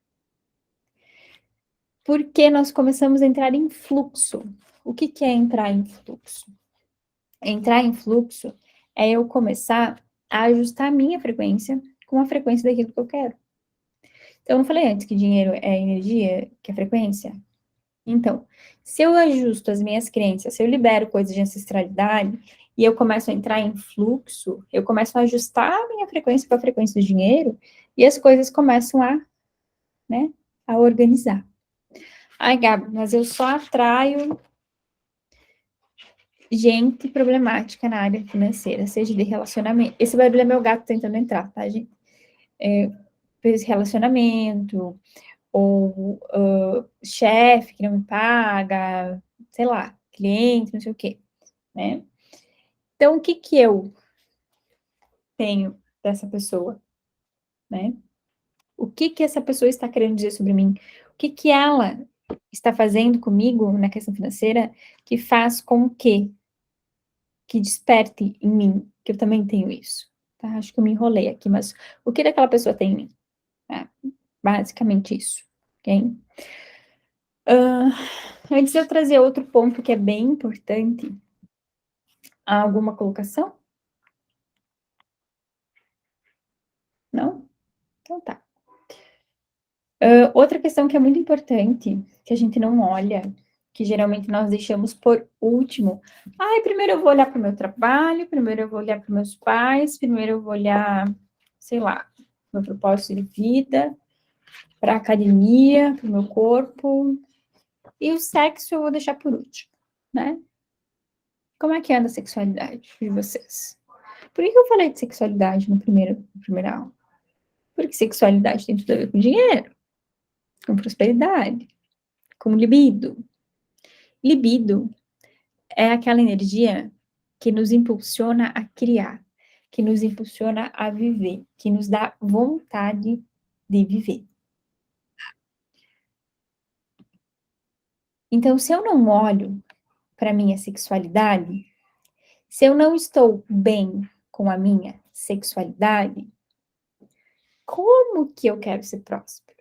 Porque nós começamos a entrar em fluxo. O que é entrar em fluxo? Entrar em fluxo é eu começar a ajustar a minha frequência com a frequência daquilo que eu quero. Então, eu não falei antes que dinheiro é energia, que é frequência? Então, se eu ajusto as minhas crenças, se eu libero coisas de ancestralidade e eu começo a entrar em fluxo, eu começo a ajustar a minha frequência com a frequência do dinheiro e as coisas começam a, né, a organizar. Ai, Gabi, mas eu só atraio gente problemática na área financeira, seja de relacionamento. Esse barulho é meu gato tentando entrar, tá, gente? Relacionamento, ou chefe que não me paga, sei lá, cliente, não sei o quê, né? Então, o que que eu tenho dessa pessoa, né? O que que essa pessoa está querendo dizer sobre mim? O que que ela está fazendo comigo na questão financeira que faz com que desperte em mim, que eu também tenho isso, tá? Acho que eu me enrolei aqui, mas o que daquela pessoa tem em mim? Basicamente isso, ok? Antes de eu trazer outro ponto que é bem importante, há alguma colocação? Não? Então tá. Outra questão que é muito importante, que a gente não olha, que geralmente nós deixamos por último. Ai, primeiro eu vou olhar para o meu trabalho, primeiro eu vou olhar para meus pais, primeiro eu vou olhar, sei lá, meu propósito de vida, para a academia, para o meu corpo. E o sexo eu vou deixar por último, né? Como é que anda a sexualidade de vocês? Por que eu falei de sexualidade na primeira aula? Porque sexualidade tem tudo a ver com dinheiro, com prosperidade, com libido. Libido é aquela energia que nos impulsiona a criar, que nos impulsiona a viver, que nos dá vontade de viver. Então, se eu não olho para a minha sexualidade, se eu não estou bem com a minha sexualidade, como que eu quero ser próspero?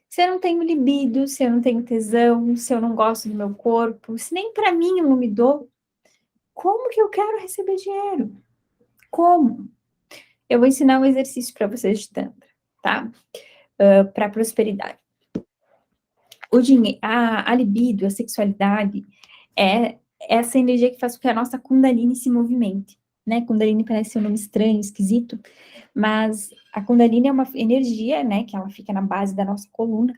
Se eu não tenho libido, se eu não tenho tesão, se eu não gosto do meu corpo, se nem para mim eu não me dou, como que eu quero receber dinheiro? Como? Eu vou ensinar um exercício para vocês de Tantra, tá? Para prosperidade. O dinheiro, a libido, a sexualidade, é essa energia que faz com que a nossa Kundalini se movimente, né? Kundalini parece ser um nome estranho, esquisito, mas a Kundalini é uma energia, né? Que ela fica na base da nossa coluna,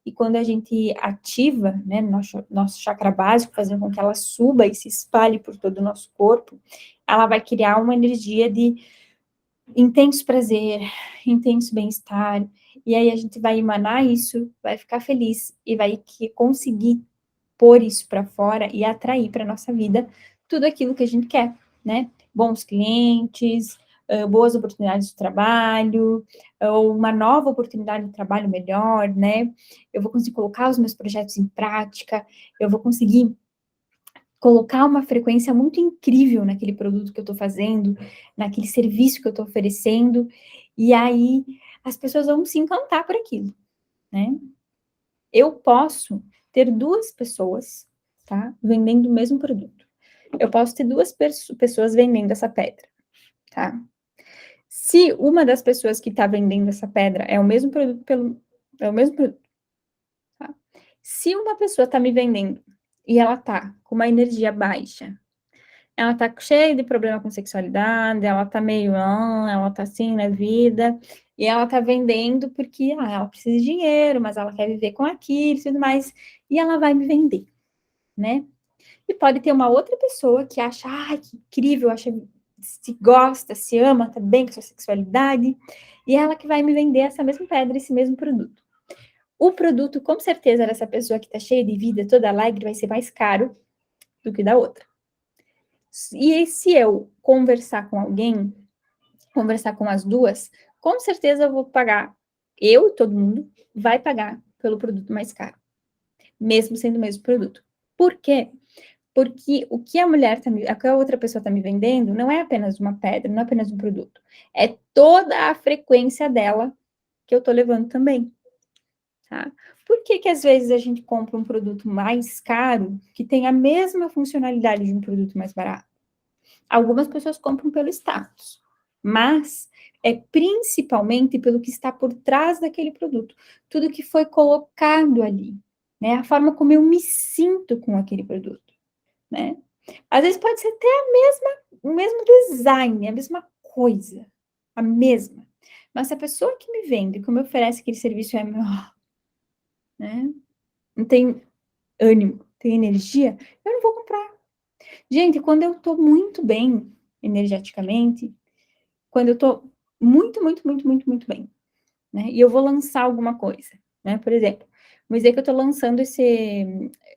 e quando a gente ativa, né, nosso chakra básico, fazendo com que ela suba e se espalhe por todo o nosso corpo, ela vai criar uma energia de intenso prazer, intenso bem-estar, e aí a gente vai emanar isso, vai ficar feliz e vai conseguir pôr isso para fora e atrair para nossa vida tudo aquilo que a gente quer, né? Bons clientes, boas oportunidades de trabalho, ou uma nova oportunidade de trabalho melhor, né? Eu vou conseguir colocar os meus projetos em prática, eu vou conseguir colocar uma frequência muito incrível naquele produto que eu estou fazendo, naquele serviço que eu estou oferecendo, e aí as pessoas vão se encantar por aquilo, né? Eu posso ter duas pessoas, tá, vendendo o mesmo produto. Eu posso ter duas pessoas vendendo essa pedra, tá? Se uma das pessoas que está vendendo essa pedra é o mesmo produto, tá? Se uma pessoa está me vendendo e ela tá com uma energia baixa, ela tá cheia de problema com sexualidade, ela tá meio, ela tá assim na vida, e ela tá vendendo porque ela precisa de dinheiro, mas ela quer viver com aquilo e tudo mais, e ela vai me vender, né? E pode ter uma outra pessoa que acha, que incrível, acha se gosta, se ama, tá bem com a sua sexualidade, e ela que vai me vender essa mesma pedra, esse mesmo produto. O produto, com certeza, dessa pessoa que tá cheia de vida, toda alegre, vai ser mais caro do que da outra. E se eu conversar com alguém, conversar com as duas, com certeza eu vou pagar, eu e todo mundo vai pagar pelo produto mais caro, mesmo sendo o mesmo produto. Por quê? Porque o que a outra pessoa está me vendendo não é apenas uma pedra, não é apenas um produto. É toda a frequência dela que eu estou levando também. Tá? Por que às vezes a gente compra um produto mais caro que tem a mesma funcionalidade de um produto mais barato? Algumas pessoas compram pelo status, mas é principalmente pelo que está por trás daquele produto. Tudo que foi colocado ali, né? A forma como eu me sinto com aquele produto, né? Às vezes pode ser até o mesmo design, a mesma coisa, a mesma. Mas se a pessoa que me vende, que me oferece aquele serviço né? Não tem ânimo, tem energia, eu não vou comprar. Gente, quando eu tô muito bem energeticamente, quando eu tô muito bem, né? E eu vou lançar alguma coisa, né? Por exemplo, vamos dizer que eu tô lançando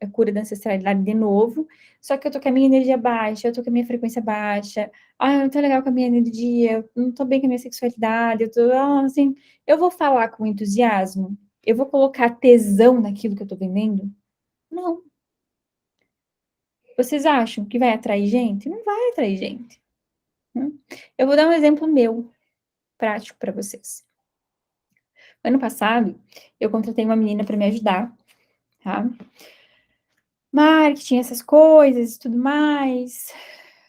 a cura da ancestralidade de novo, só que eu tô com a minha energia baixa, eu tô com a minha frequência baixa, eu não tô legal com a minha energia, eu não tô bem com a minha sexualidade, eu tô, assim, eu vou falar com entusiasmo? Eu vou colocar tesão naquilo que eu tô vendendo? Não. Vocês acham que vai atrair gente? Não vai atrair gente. Né? Eu vou dar um exemplo meu, prático para vocês. Ano passado, eu contratei uma menina para me ajudar, tá? Marketing, essas coisas e tudo mais.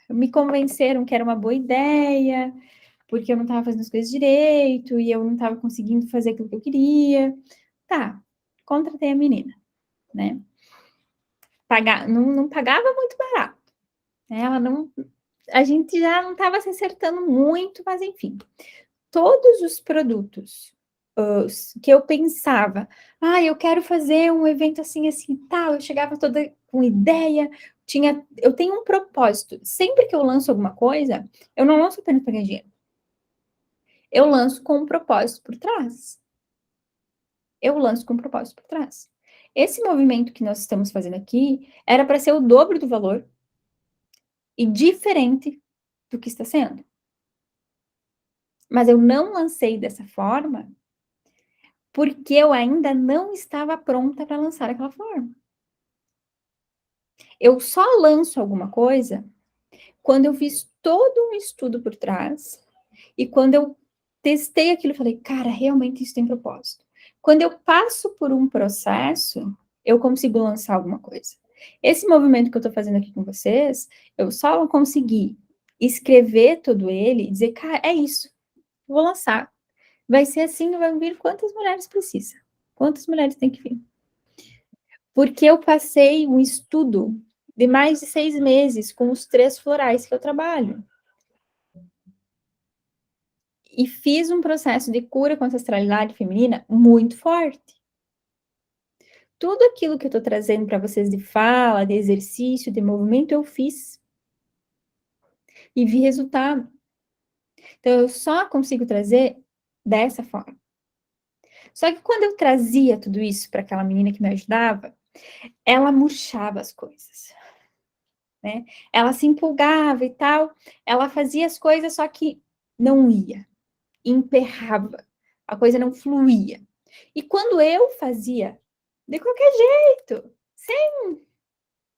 Me convenceram que era uma boa ideia, porque eu não estava fazendo as coisas direito e eu não estava conseguindo fazer aquilo que eu queria. Tá, contratei a menina, né? Não pagava muito barato. Ela não. A gente já não estava se acertando muito, mas enfim. Todos os produtos que eu pensava, eu quero fazer um evento assim, assim, tal, eu chegava toda com ideia, eu tenho um propósito. Sempre que eu lanço alguma coisa, eu não lanço apenas para ganhar dinheiro. Eu lanço com um propósito por trás. Eu lanço com um propósito por trás. Esse movimento que nós estamos fazendo aqui era para ser o dobro do valor e diferente do que está sendo. Mas eu não lancei dessa forma porque eu ainda não estava pronta para lançar aquela forma. Eu só lanço alguma coisa quando eu fiz todo um estudo por trás e quando eu testei aquilo e falei, cara, realmente isso tem propósito. Quando eu passo por um processo, eu consigo lançar alguma coisa. Esse movimento que eu estou fazendo aqui com vocês, eu só consegui escrever todo ele e dizer, cara, é isso, vou lançar. Vai ser assim, vai vir quantas mulheres precisa. Quantas mulheres tem que vir? Porque eu passei um estudo de mais de 6 meses com os 3 florais que eu trabalho. E fiz um processo de cura com ancestralidade feminina muito forte. Tudo aquilo que eu estou trazendo para vocês de fala, de exercício, de movimento, eu fiz. E vi resultado. Então, eu só consigo trazer dessa forma. Só que quando eu trazia tudo isso para aquela menina que me ajudava, ela murchava as coisas. Né? Ela se empolgava e tal, ela fazia as coisas, só que não ia, emperrava, a coisa não fluía. E quando eu fazia, de qualquer jeito, sem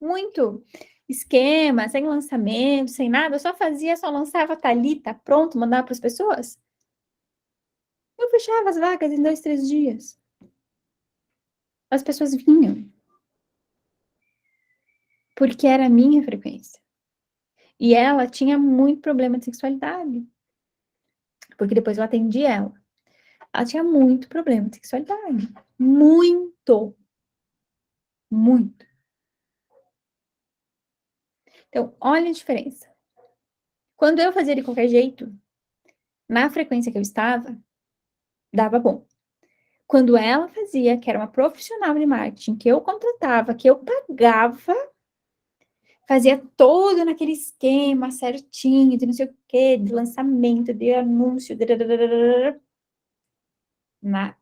muito esquema, sem lançamento, sem nada, eu só lançava Thalita, pronto, mandava para as pessoas, eu fechava as vagas em 2, 3 dias. As pessoas vinham. Porque era a minha frequência. E ela tinha muito problema de sexualidade. Porque depois eu atendi ela. Ela tinha muito problema de sexualidade. Muito. Muito. Então, olha a diferença. Quando eu fazia de qualquer jeito, na frequência que eu estava, dava bom. Quando ela fazia, que era uma profissional de marketing, que eu contratava, que eu pagava, fazia todo naquele esquema certinho, de não sei o quê, de lançamento, de anúncio, nada.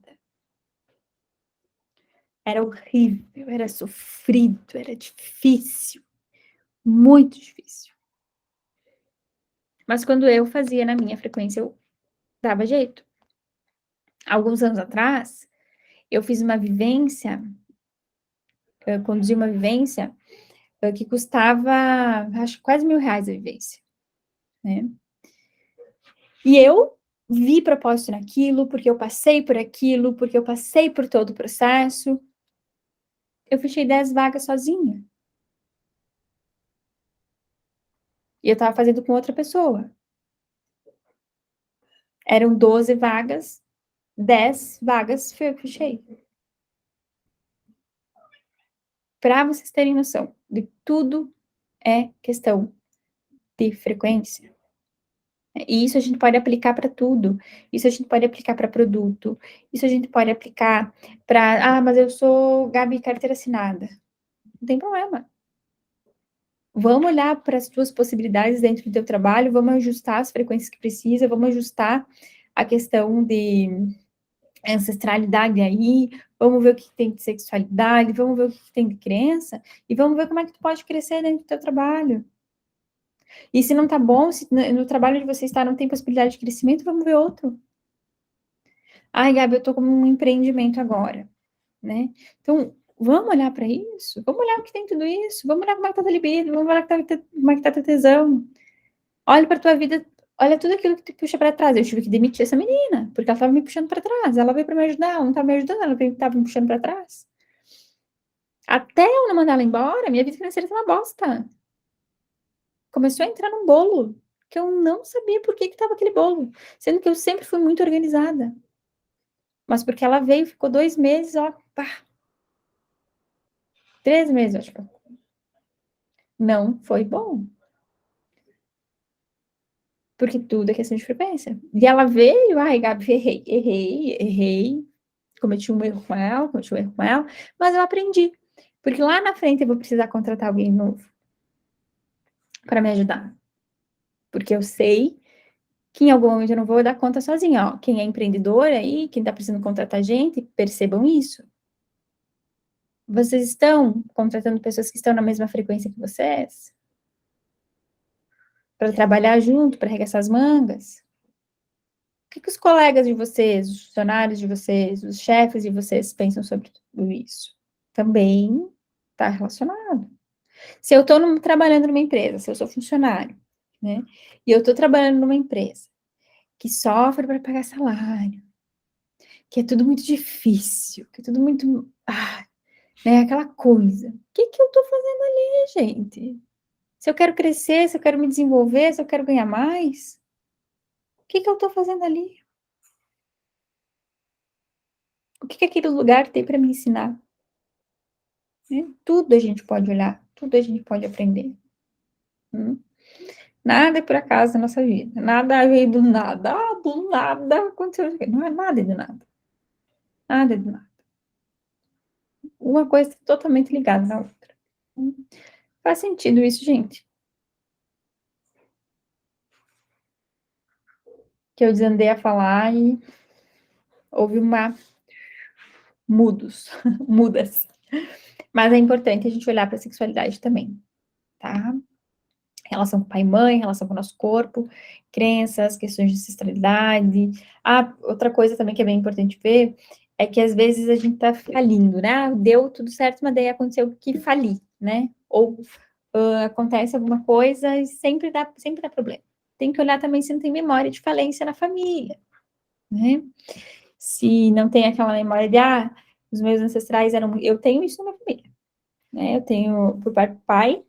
Era horrível, era sofrido, era difícil, muito difícil. Mas quando eu fazia na minha frequência, eu dava jeito. Alguns anos atrás, eu fiz uma vivência, eu conduzi uma vivência que custava, acho, quase R$1.000 a vivência, né? E eu vi propósito naquilo, porque eu passei por aquilo, porque eu passei por todo o processo. Eu fechei 10 vagas sozinha. E eu estava fazendo com outra pessoa. Eram 12 vagas, 10 vagas eu fechei. Para vocês terem noção de tudo é questão de frequência. E isso a gente pode aplicar para tudo. Isso a gente pode aplicar para produto. Isso a gente pode aplicar para, mas eu sou Gabi carteira assinada. Não tem problema. Vamos olhar para as tuas possibilidades dentro do teu trabalho, vamos ajustar as frequências que precisa, vamos ajustar a questão de ancestralidade aí, vamos ver o que tem de sexualidade, vamos ver o que tem de crença, e vamos ver como é que tu pode crescer dentro do teu trabalho. E se não tá bom, se no trabalho de você está não tem possibilidade de crescimento, vamos ver outro. Ai, Gabi, eu tô com um empreendimento agora, né? Então, vamos olhar para isso, vamos olhar o que tem tudo isso, vamos olhar como é que tá a libido, vamos olhar como é que tá teu tesão. Olha para tua vida, olha tudo aquilo que te puxa para trás. Eu tive que demitir essa menina, porque ela estava me puxando para trás. Ela veio para me ajudar, ela não estava me ajudando, ela estava me puxando para trás. Até eu não mandar ela embora, minha vida financeira estava uma bosta. Começou a entrar num bolo que eu não sabia por que estava aquele bolo, sendo que eu sempre fui muito organizada. Mas porque ela veio, ficou 2 meses, ó, pá. 3 meses, acho que. Não foi bom. Porque tudo é questão de frequência. E ela veio, ai, Gabi, errei. Cometi um erro com ela, mas eu aprendi. Porque lá na frente eu vou precisar contratar alguém novo para me ajudar. Porque eu sei que em algum momento eu não vou dar conta sozinha. Ó, quem é empreendedor aí, quem está precisando contratar gente, percebam isso. Vocês estão contratando pessoas que estão na mesma frequência que vocês? Para trabalhar junto, para arregaçar as mangas? O que os colegas de vocês, os funcionários de vocês, os chefes de vocês pensam sobre tudo isso? Também está relacionado. Se eu estou trabalhando numa empresa, se eu sou funcionário, né? E eu estou trabalhando numa empresa que sofre para pagar salário, que é tudo muito difícil, que é tudo muito. Né? Aquela coisa. O que eu estou fazendo ali, gente? Se eu quero crescer, se eu quero me desenvolver, se eu quero ganhar mais, o que eu estou fazendo ali? O que aquele lugar tem para me ensinar? Né? Tudo a gente pode olhar, tudo a gente pode aprender. Nada é por acaso na nossa vida. Nada veio do nada. Do nada aconteceu. Não é nada do nada. Nada do nada. Uma coisa totalmente ligada na outra. Faz sentido isso, gente? Que eu desandei a falar e houve mudas. Mas é importante a gente olhar para a sexualidade também, tá? Relação com pai e mãe, relação com o nosso corpo, crenças, questões de ancestralidade. Outra coisa também que é bem importante ver é que às vezes a gente tá falindo, né? Deu tudo certo, mas daí aconteceu que fali, né? Ou acontece alguma coisa e sempre dá problema. Tem que olhar também se não tem memória de falência na família, né? Se não tem aquela memória de, os meus ancestrais eram... Eu tenho isso na minha família, né? Eu tenho, por parte do pai,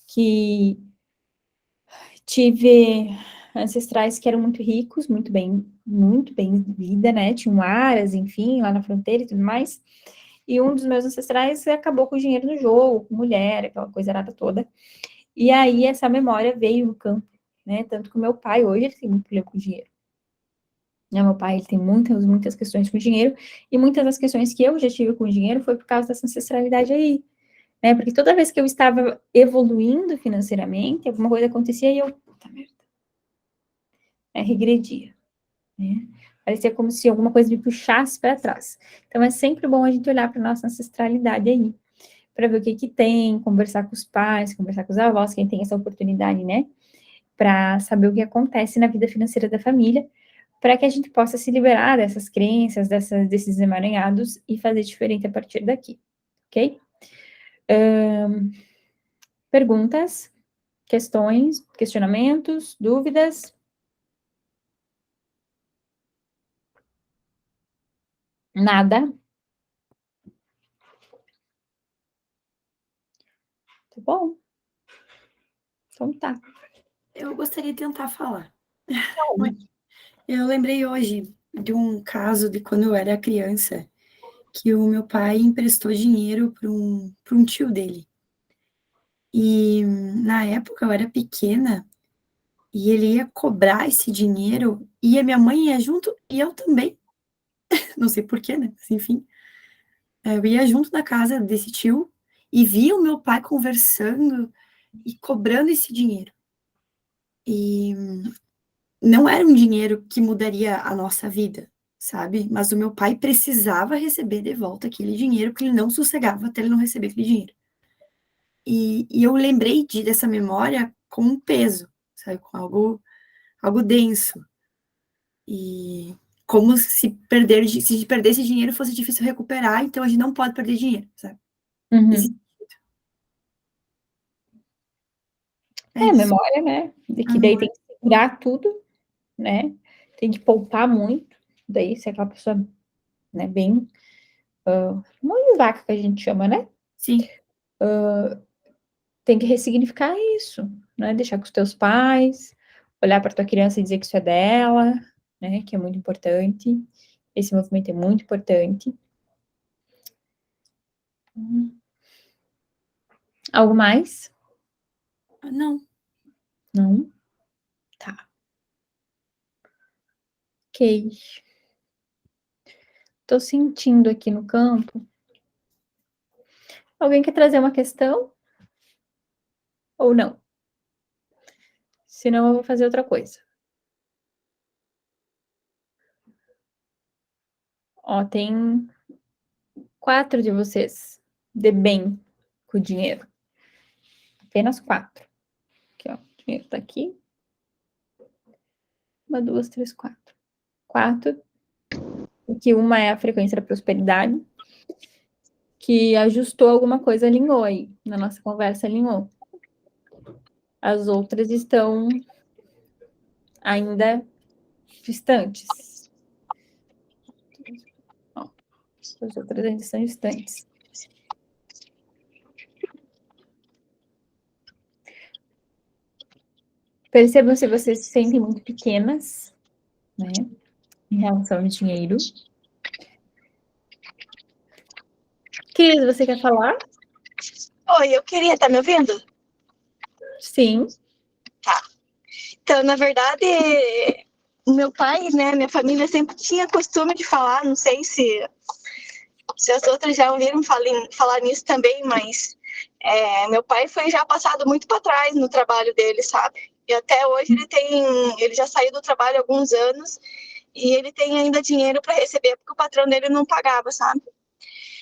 que tive ancestrais que eram muito ricos, muito bem de vida, né? Tinham aras, enfim, lá na fronteira e tudo mais. E um dos meus ancestrais acabou com o dinheiro no jogo, com mulher, aquela coisa arada toda. E aí essa memória veio no campo, né? Tanto que o meu pai hoje ele tem muito problema com dinheiro. Meu pai ele tem muitas questões com dinheiro, e muitas das questões que eu já tive com dinheiro foi por causa dessa ancestralidade aí. né? Porque toda vez que eu estava evoluindo financeiramente, alguma coisa acontecia e eu, puta merda, regredia, né? Parecia como se alguma coisa me puxasse para trás. Então, é sempre bom a gente olhar para nossa ancestralidade aí, para ver o que tem, conversar com os pais, conversar com os avós, quem tem essa oportunidade, né? Para saber o que acontece na vida financeira da família, para que a gente possa se liberar dessas crenças, desses emaranhados e fazer diferente a partir daqui, ok? Perguntas, questões, questionamentos, dúvidas? Nada? Tá bom? Então tá. Eu gostaria de tentar falar. Eu lembrei hoje de um caso de quando eu era criança, que o meu pai emprestou dinheiro para um tio dele. E na época eu era pequena e ele ia cobrar esse dinheiro e a minha mãe ia junto e eu também. Não sei porquê, né? Mas, enfim, eu ia junto na casa desse tio e via o meu pai conversando e cobrando esse dinheiro. E não era um dinheiro que mudaria a nossa vida, sabe? Mas o meu pai precisava receber de volta aquele dinheiro, porque ele não sossegava até ele não receber aquele dinheiro. E eu lembrei dessa memória com um peso, sabe? Com algo denso. E como se perder esse dinheiro fosse difícil recuperar, então a gente não pode perder dinheiro, sabe? Uhum. É isso. Memória, né? De que daí tem que segurar tudo, né? Tem que poupar muito. Daí, se é aquela pessoa, né, bem mão de vaca que a gente chama, né? Sim. Tem que ressignificar isso, né? Deixar com os teus pais, olhar para tua criança e dizer que isso é dela, né? Que é muito importante. Esse movimento é muito importante. Algo mais? Não. Não? Tá. Ok. Tô sentindo aqui no campo. Alguém quer trazer uma questão? Ou não? Senão eu vou fazer outra coisa. Ó, tem 4 de vocês de bem com o dinheiro. Apenas 4. Aqui, ó. O dinheiro tá aqui. 1, 2, 3, 4. 4. Que uma é a frequência da prosperidade. Que ajustou alguma coisa, alinhou aí. Na nossa conversa, alinhou. As outras estão ainda distantes. Ó, as outras ainda estão distantes. Percebam se vocês se sentem muito pequenas, né, em relação ao dinheiro. Cris, você quer falar? Oi, eu queria, tá me ouvindo? Sim. Tá. Então, na verdade, o meu pai, né, minha família sempre tinha costume de falar, não sei se as outras já ouviram falar nisso também, mas meu pai foi já passado muito para trás no trabalho dele, sabe? E até hoje ele já saiu do trabalho há alguns anos e ele tem ainda dinheiro para receber porque o patrão dele não pagava, sabe?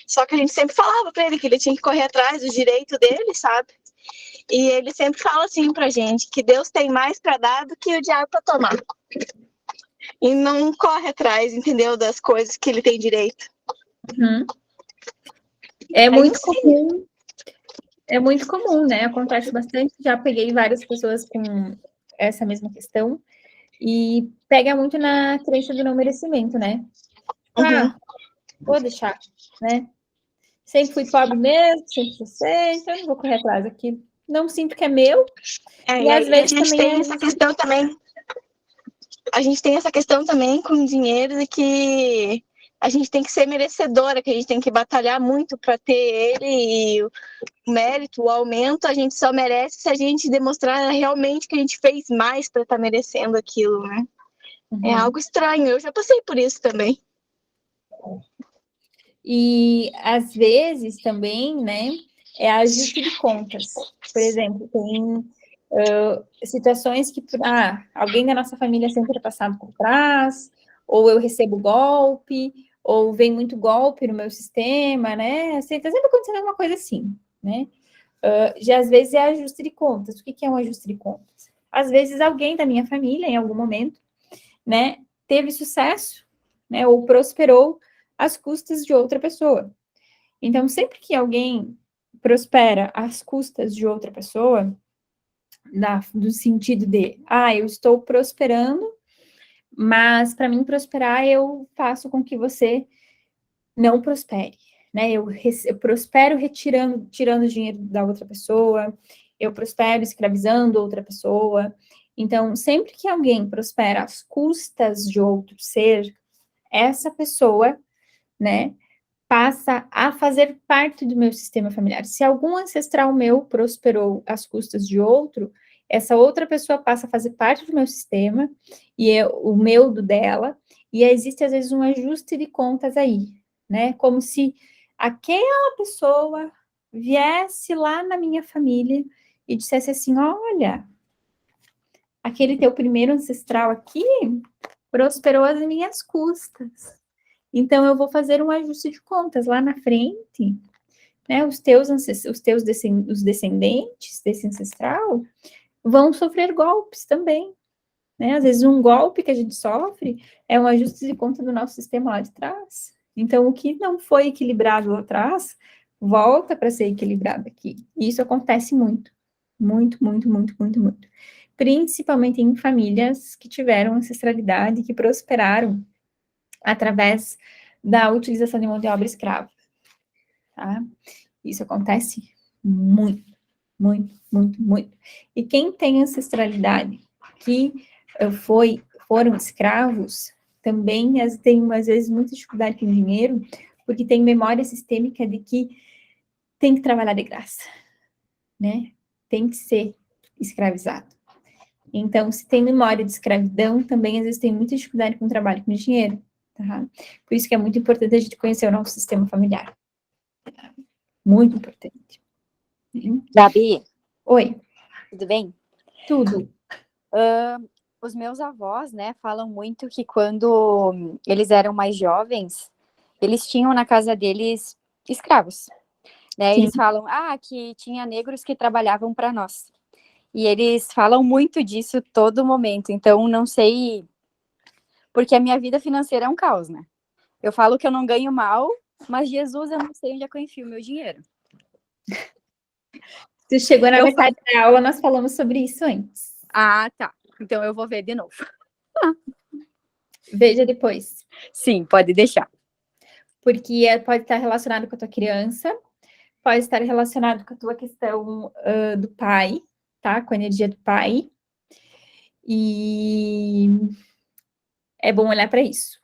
Só que a gente sempre falava para ele que ele tinha que correr atrás do direito dele, sabe? E ele sempre fala assim pra gente, que Deus tem mais para dar do que o diabo para tomar. E não corre atrás, entendeu? Das coisas que ele tem direito. Uhum. É muito comum. É muito comum, né? Acontece bastante. Já peguei várias pessoas com essa mesma questão. E pega muito na crença do não merecimento, né? Vou deixar, né? Sempre fui pobre mesmo, sempre sei, então eu não vou correr atrás aqui. Não sinto que é meu. E às vezes a gente tem essa questão também. A gente tem essa questão também com dinheiro de que a gente tem que ser merecedora, que a gente tem que batalhar muito para ter ele e o mérito, o aumento, a gente só merece se a gente demonstrar realmente que a gente fez mais para estar merecendo aquilo, né? Uhum. É algo estranho, eu já passei por isso também. E às vezes também, né, é ajuste de contas. Por exemplo, tem situações que alguém da nossa família sempre é passado por trás, ou eu recebo golpe, ou vem muito golpe no meu sistema, né? Está sempre acontecendo alguma coisa assim, né? Já às vezes é ajuste de contas. O que é um ajuste de contas? Às vezes alguém da minha família, em algum momento, né, teve sucesso, né, ou prosperou às custas de outra pessoa. Então, sempre que alguém prospera às custas de outra pessoa, do sentido de, eu estou prosperando, mas para mim prosperar, eu faço com que você não prospere, né? Eu prospero tirando dinheiro da outra pessoa, eu prospero escravizando outra pessoa. Então, sempre que alguém prospera às custas de outro ser, essa pessoa, né, passa a fazer parte do meu sistema familiar. Se algum ancestral meu prosperou às custas de outro, essa outra pessoa passa a fazer parte do meu sistema, e o meu do dela, e existe, às vezes, um ajuste de contas aí, né? Como se aquela pessoa viesse lá na minha família e dissesse assim, olha, aquele teu primeiro ancestral aqui prosperou às minhas custas. Então, eu vou fazer um ajuste de contas lá na frente, né? Os descendentes desse ancestral vão sofrer golpes também, né? Às vezes, um golpe que a gente sofre é um ajuste de conta do nosso sistema lá de trás. Então, o que não foi equilibrado lá atrás, volta para ser equilibrado aqui. E isso acontece muito. Muito, muito, muito, muito, muito. Principalmente em famílias que tiveram ancestralidade, que prosperaram através da utilização de mão de obra escrava, tá? Isso acontece muito, muito, muito, muito. E quem tem ancestralidade que foram escravos, também tem, às vezes, muita dificuldade com dinheiro, porque tem memória sistêmica de que tem que trabalhar de graça, né? Tem que ser escravizado. Então, se tem memória de escravidão, também, às vezes, tem muita dificuldade com o trabalho com dinheiro, tá? Por isso que é muito importante a gente conhecer o nosso sistema familiar. Muito importante. Gabi, Oi, tudo bem? tudo. Os meus avós, né, falam muito que quando eles eram mais jovens, eles tinham na casa deles escravos, né? Sim. Eles falam, que tinha negros que trabalhavam para nós. E eles falam muito disso todo momento. Então, não sei, porque a minha vida financeira é um caos, né? Eu falo que eu não ganho mal, mas Jesus, eu não sei onde é que eu enfio o meu dinheiro. Tu chegou na metade da aula, nós falamos sobre isso antes. Ah, tá. Então eu vou ver de novo. Veja depois. Sim, pode deixar. Porque pode estar relacionado com a tua criança, pode estar relacionado com a tua questão do pai, tá? Com a energia do pai. E é bom olhar para isso.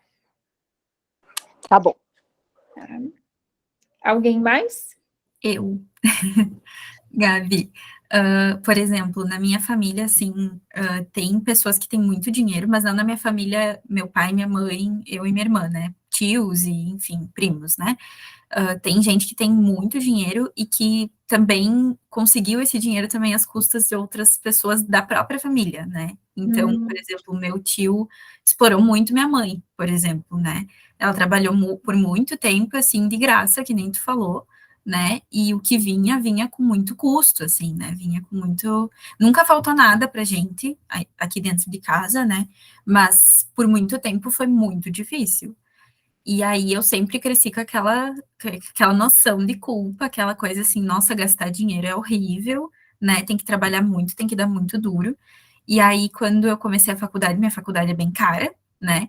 Tá bom. Tá? Alguém mais? Eu. Gabi, por exemplo, na minha família, assim, tem pessoas que têm muito dinheiro, mas não na minha família, meu pai, minha mãe, eu e minha irmã, né? Tios e, enfim, primos, né? Tem gente que tem muito dinheiro e que também conseguiu esse dinheiro também às custas de outras pessoas da própria família, né? Então, por exemplo, meu tio explorou muito minha mãe, por exemplo, né? Ela trabalhou por muito tempo, assim, de graça, que nem tu falou, né? E o que vinha com muito custo, assim, né? Vinha com muito. Nunca faltou nada pra gente aqui dentro de casa, né? Mas por muito tempo foi muito difícil. E aí eu sempre cresci com aquela noção de culpa, aquela coisa assim, nossa, gastar dinheiro é horrível, né? Tem que trabalhar muito, tem que dar muito duro. E aí, quando eu comecei a faculdade, minha faculdade é bem cara, né?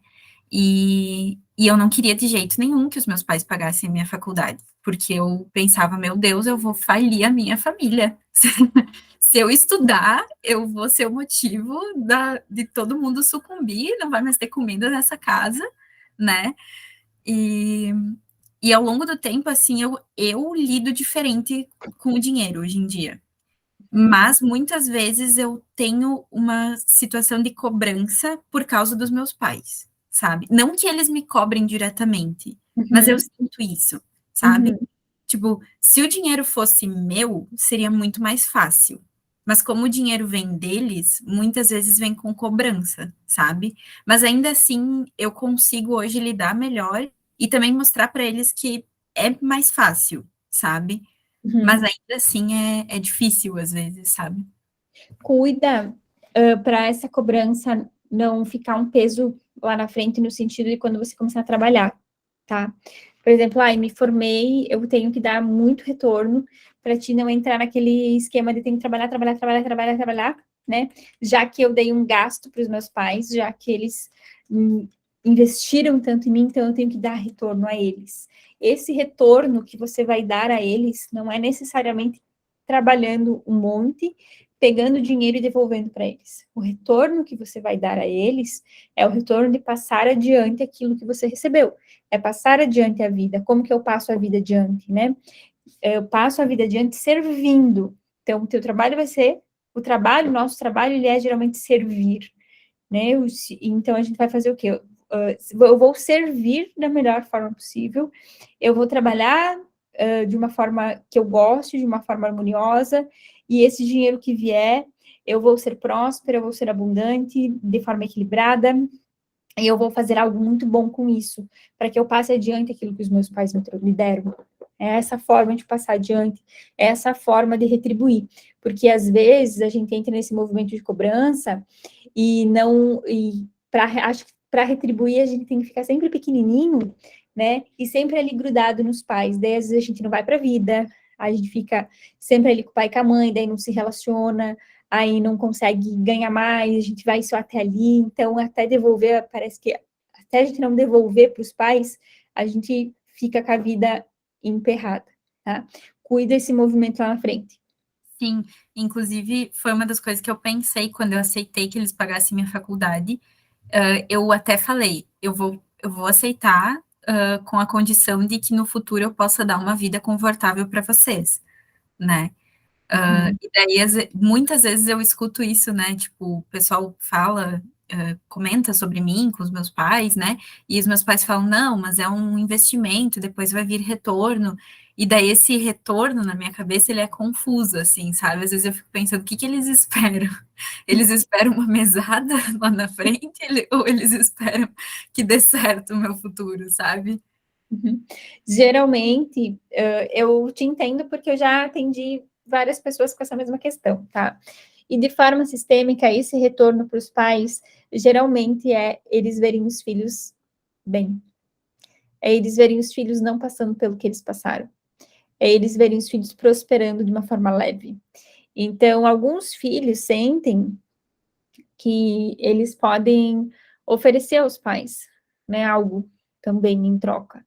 E eu não queria de jeito nenhum que os meus pais pagassem a minha faculdade, porque eu pensava, meu Deus, eu vou falir a minha família. Se eu estudar, eu vou ser o motivo de todo mundo sucumbir, não vai mais ter comida nessa casa, né? E ao longo do tempo, assim, eu lido diferente com o dinheiro hoje em dia. Mas muitas vezes eu tenho uma situação de cobrança por causa dos meus pais, sabe? Não que eles me cobrem diretamente, mas eu sinto isso, sabe? Tipo, se o dinheiro fosse meu, seria muito mais fácil. Mas como o dinheiro vem deles, muitas vezes vem com cobrança, sabe? Mas ainda assim, eu consigo hoje lidar melhor e também mostrar para eles que é mais fácil, sabe? Mas ainda assim é difícil às vezes, sabe? Cuida para essa cobrança não ficar um peso lá na frente, no sentido de quando você começar a trabalhar, tá? Por exemplo, me formei, eu tenho que dar muito retorno para ti não entrar naquele esquema de ter que trabalhar, né? Já que eu dei um gasto para os meus pais, já que eles investiram tanto em mim, então eu tenho que dar retorno a eles. Esse retorno que você vai dar a eles não é necessariamente trabalhando um monte, pegando dinheiro e devolvendo para eles. O retorno que você vai dar a eles é o retorno de passar adiante aquilo que você recebeu. É passar adiante a vida. Como que eu passo a vida adiante, né? Eu passo a vida adiante servindo. Então, o teu trabalho vai ser o trabalho, o nosso trabalho, ele é geralmente servir, né? Então, a gente vai fazer o quê? Eu vou servir da melhor forma possível, eu vou trabalhar de uma forma que eu goste, de uma forma harmoniosa, e esse dinheiro que vier, eu vou ser próspera, eu vou ser abundante, de forma equilibrada, e eu vou fazer algo muito bom com isso, para que eu passe adiante aquilo que os meus pais me deram. É essa forma de passar adiante, é essa forma de retribuir. Porque às vezes a gente entra nesse movimento de cobrança e não. Acho que para retribuir a gente tem que ficar sempre pequenininho, né? E sempre ali grudado nos pais. Daí às vezes a gente não vai para a vida, a gente fica sempre ali com o pai e com a mãe, daí não se relaciona, aí não consegue ganhar mais, a gente vai só até ali, então até devolver, parece que até a gente não devolver para os pais, a gente fica com a vida emperrada, tá? Cuida esse movimento lá na frente. Sim, inclusive foi uma das coisas que eu pensei quando eu aceitei que eles pagassem minha faculdade. Eu até falei, eu vou aceitar com a condição de que no futuro eu possa dar uma vida confortável para vocês, né? E daí, muitas vezes eu escuto isso, né? Tipo, o pessoal fala, comenta sobre mim com os meus pais, né? E os meus pais falam, não, mas é um investimento, depois vai vir retorno. E daí esse retorno, na minha cabeça, ele é confuso, assim, sabe? Às vezes eu fico pensando, o que que eles esperam? Eles esperam uma mesada lá na frente, ou eles esperam que dê certo o meu futuro, sabe? Geralmente, eu te entendo porque eu já atendi várias pessoas com essa mesma questão, tá? E de forma sistêmica, esse retorno para os pais, geralmente é eles verem os filhos bem. É eles verem os filhos não passando pelo que eles passaram. É eles verem os filhos prosperando de uma forma leve. Então, alguns filhos sentem que eles podem oferecer aos pais, né, algo também em troca.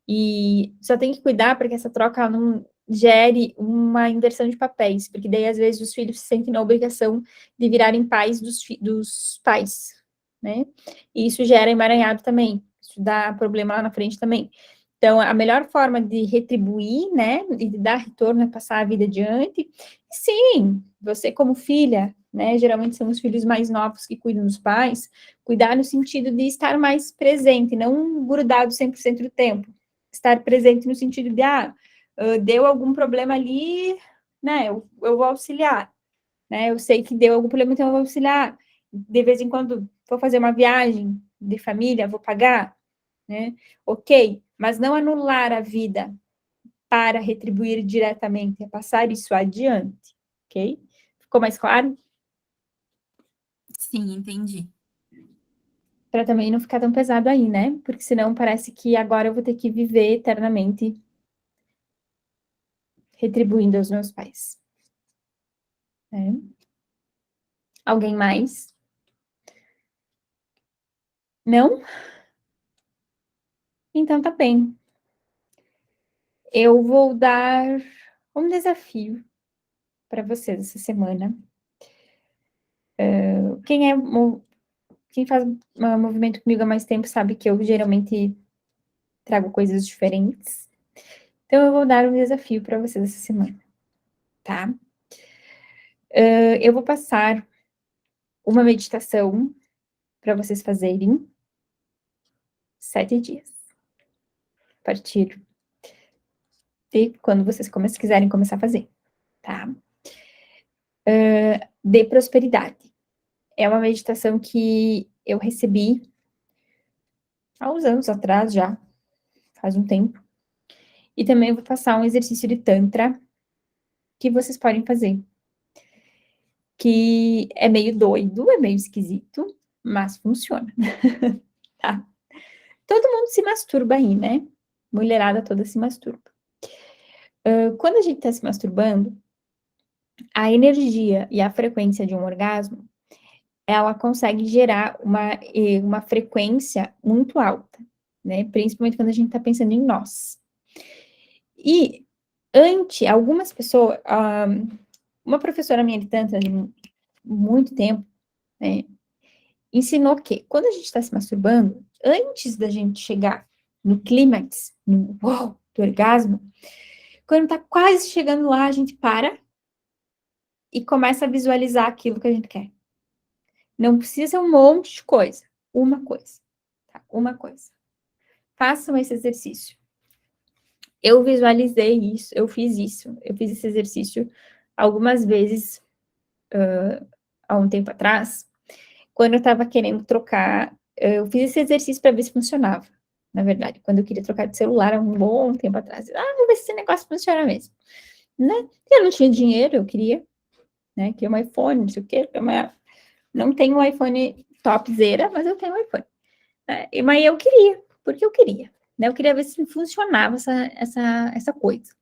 E só tem que cuidar para que essa troca não gere uma inversão de papéis, porque daí às vezes os filhos se sentem na obrigação de virarem pais dos pais, né? E isso gera emaranhado também, isso dá problema lá na frente também. Então, a melhor forma de retribuir, né, e de dar retorno é passar a vida adiante. Sim, você como filha, né, geralmente são os filhos mais novos que cuidam dos pais, cuidar no sentido de estar mais presente, não grudado 100% do tempo. Estar presente no sentido de, deu algum problema ali, né, eu vou auxiliar, né, eu sei que deu algum problema, então eu vou auxiliar. De vez em quando vou fazer uma viagem de família, vou pagar, né, ok, mas não anular a vida para retribuir diretamente, é passar isso adiante, ok? Ficou mais claro? Sim, entendi. Para também não ficar tão pesado aí, né? Porque senão parece que agora eu vou ter que viver eternamente retribuindo aos meus pais. Né? Alguém mais? Não? Então tá bem. Eu vou dar um desafio para vocês essa semana. Quem faz movimento comigo há mais tempo sabe que eu geralmente trago coisas diferentes. Então eu vou dar um desafio para vocês essa semana, tá? Eu vou passar uma meditação para vocês fazerem 7 dias. A partir e quando vocês quiserem começar a fazer, tá? De prosperidade. É uma meditação que eu recebi há uns anos atrás já, faz um tempo. E também vou passar um exercício de Tantra que vocês podem fazer. Que é meio doido, é meio esquisito, mas funciona. Tá? Todo mundo se masturba aí, né? Mulherada toda se masturba. Quando a gente tá se masturbando, a energia e a frequência de um orgasmo, ela consegue gerar uma frequência muito alta, né? Principalmente quando a gente tá pensando em nós. E algumas pessoas, uma professora minha de Tantra de muito tempo, né, ensinou que quando a gente está se masturbando, antes da gente chegar no clímax, no uau, do orgasmo, quando tá quase chegando lá, a gente para e começa a visualizar aquilo que a gente quer. Não precisa um monte de coisa, uma coisa, tá? Uma coisa. Façam esse exercício. Eu visualizei isso, eu fiz esse exercício algumas vezes há um tempo atrás, quando eu estava querendo trocar, eu fiz esse exercício para ver se funcionava, na verdade, quando eu queria trocar de celular há um bom tempo atrás. Vou ver se esse negócio funciona mesmo, né? Eu não tinha dinheiro, eu queria, né? Queria um iPhone, não sei o quê, não tenho um iPhone topzera, mas eu tenho um iPhone. Né? Mas eu queria, porque eu queria, né? Eu queria ver se funcionava essa coisa.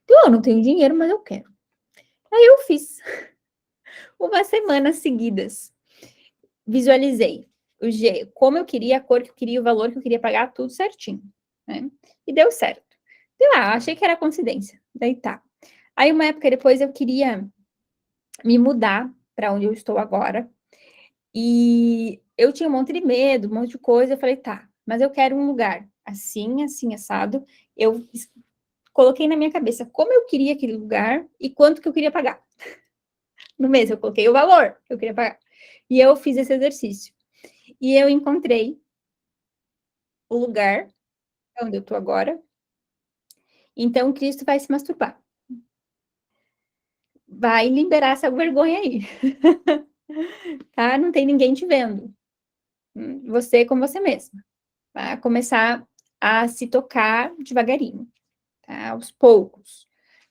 Então, eu não tenho dinheiro, mas eu quero. Aí eu fiz umas semanas seguidas. Visualizei como eu queria, a cor que eu queria, o valor que eu queria pagar, tudo certinho, né? E deu certo. Sei lá, achei que era coincidência. Daí tá. Aí, uma época depois, eu queria me mudar para onde eu estou agora. E eu tinha um monte de medo, um monte de coisa. Eu falei, tá, mas eu quero um lugar assim, assim, assado. Eu coloquei na minha cabeça como eu queria aquele lugar e quanto que eu queria pagar. No mês, eu coloquei o valor que eu queria pagar. E eu fiz esse exercício. E eu encontrei o lugar onde eu estou agora. Então, Cristo vai se masturbar. Vai liberar essa vergonha aí. Tá? Não tem ninguém te vendo. Você com você mesma. Vai começar a se tocar devagarinho, tá? Aos poucos.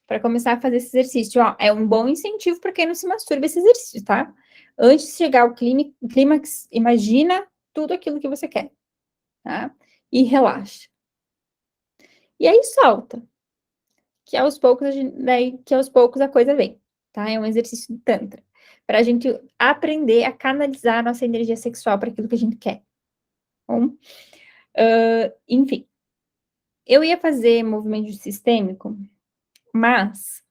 Para começar a fazer esse exercício. Ó, é um bom incentivo para quem não se masturba esse exercício, tá? Antes de chegar ao clímax, imagina tudo aquilo que você quer, tá? E relaxa. E aí solta. Que aos poucos a coisa vem, tá? É um exercício de Tantra. Para a gente aprender a canalizar a nossa energia sexual para aquilo que a gente quer. Bom, enfim. Eu ia fazer movimento sistêmico, mas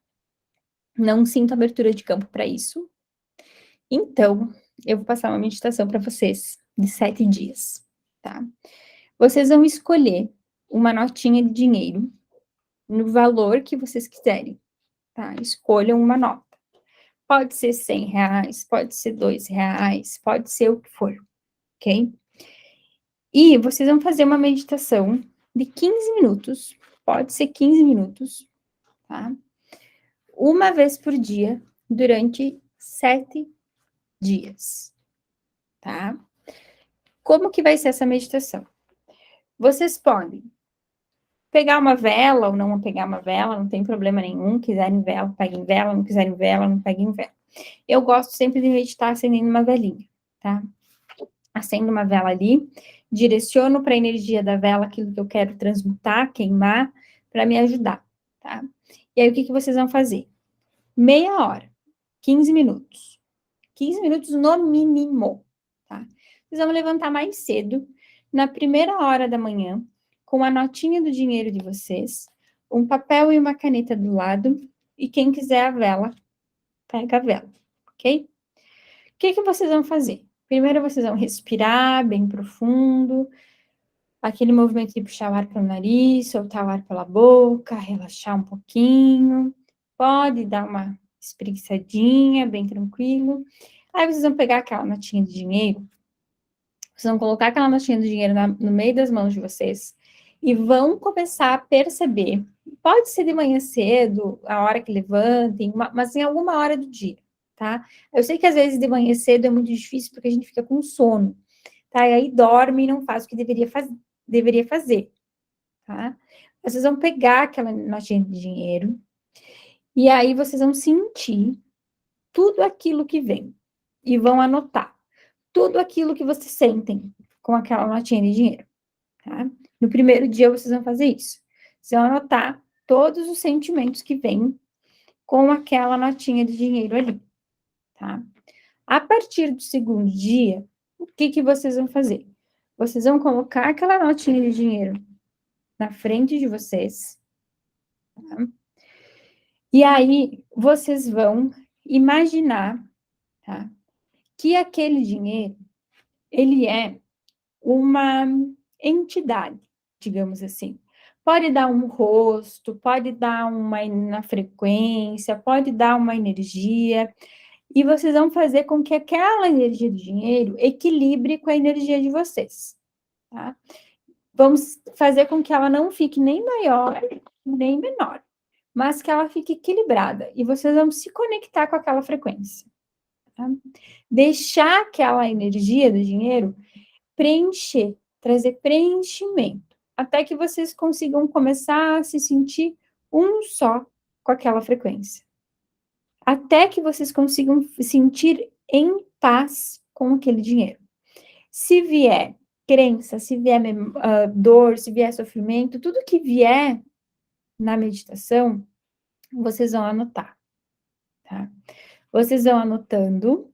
não sinto abertura de campo para isso. Então, eu vou passar uma meditação para vocês de 7 dias, tá? Vocês vão escolher uma notinha de dinheiro no valor que vocês quiserem, tá? Escolham uma nota. Pode ser R$100, pode ser R$2, pode ser o que for, ok? E vocês vão fazer uma meditação de 15 minutos, pode ser 15 minutos, tá? Uma vez por dia, durante 7 dias, tá? Como que vai ser essa meditação? Vocês podem pegar uma vela ou não pegar uma vela, não tem problema nenhum. Quiserem vela, peguem vela, não quiserem vela, não peguem vela. Eu gosto sempre de meditar acendendo uma velinha, tá? Acendo uma vela ali, direciono para a energia da vela aquilo que eu quero transmutar, queimar, para me ajudar, tá? E aí, o que vocês vão fazer? Meia hora, 15 minutos. 15 minutos no mínimo, tá? Vocês vão levantar mais cedo, na primeira hora da manhã, com a notinha do dinheiro de vocês, um papel e uma caneta do lado, e quem quiser a vela, pega a vela, ok? O que vocês vão fazer? Primeiro, vocês vão respirar bem profundo, aquele movimento de puxar o ar pelo nariz, soltar o ar pela boca, relaxar um pouquinho, pode dar uma espreguiçadinha, bem tranquilo. Aí vocês vão pegar aquela notinha de dinheiro, vocês vão colocar aquela notinha de dinheiro no meio das mãos de vocês e vão começar a perceber. Pode ser de manhã cedo, a hora que levantem, mas em alguma hora do dia, tá? Eu sei que às vezes de manhã cedo é muito difícil porque a gente fica com sono, tá? E aí dorme e não faz o que deveria fazer, tá? Vocês vão pegar aquela notinha de dinheiro e aí vocês vão sentir tudo aquilo que vem e vão anotar tudo aquilo que vocês sentem com aquela notinha de dinheiro, tá? No primeiro dia vocês vão fazer isso. Vocês vão anotar todos os sentimentos que vêm com aquela notinha de dinheiro ali, tá? A partir do segundo dia, o que vocês vão fazer? Vocês vão colocar aquela notinha de dinheiro na frente de vocês, tá? E aí vocês vão imaginar, tá? Que aquele dinheiro, ele é uma entidade, digamos assim. Pode dar um rosto, pode dar uma frequência, pode dar uma energia, e vocês vão fazer com que aquela energia do dinheiro equilibre com a energia de vocês, tá? Vamos fazer com que ela não fique nem maior, nem menor, mas que ela fique equilibrada, e vocês vão se conectar com aquela frequência, tá? Deixar aquela energia do dinheiro preencher, trazer preenchimento, até que vocês consigam começar a se sentir um só com aquela frequência. Até que vocês consigam se sentir em paz com aquele dinheiro. Se vier crença, se vier dor, se vier sofrimento, tudo que vier na meditação, vocês vão anotar, tá? Vocês vão anotando.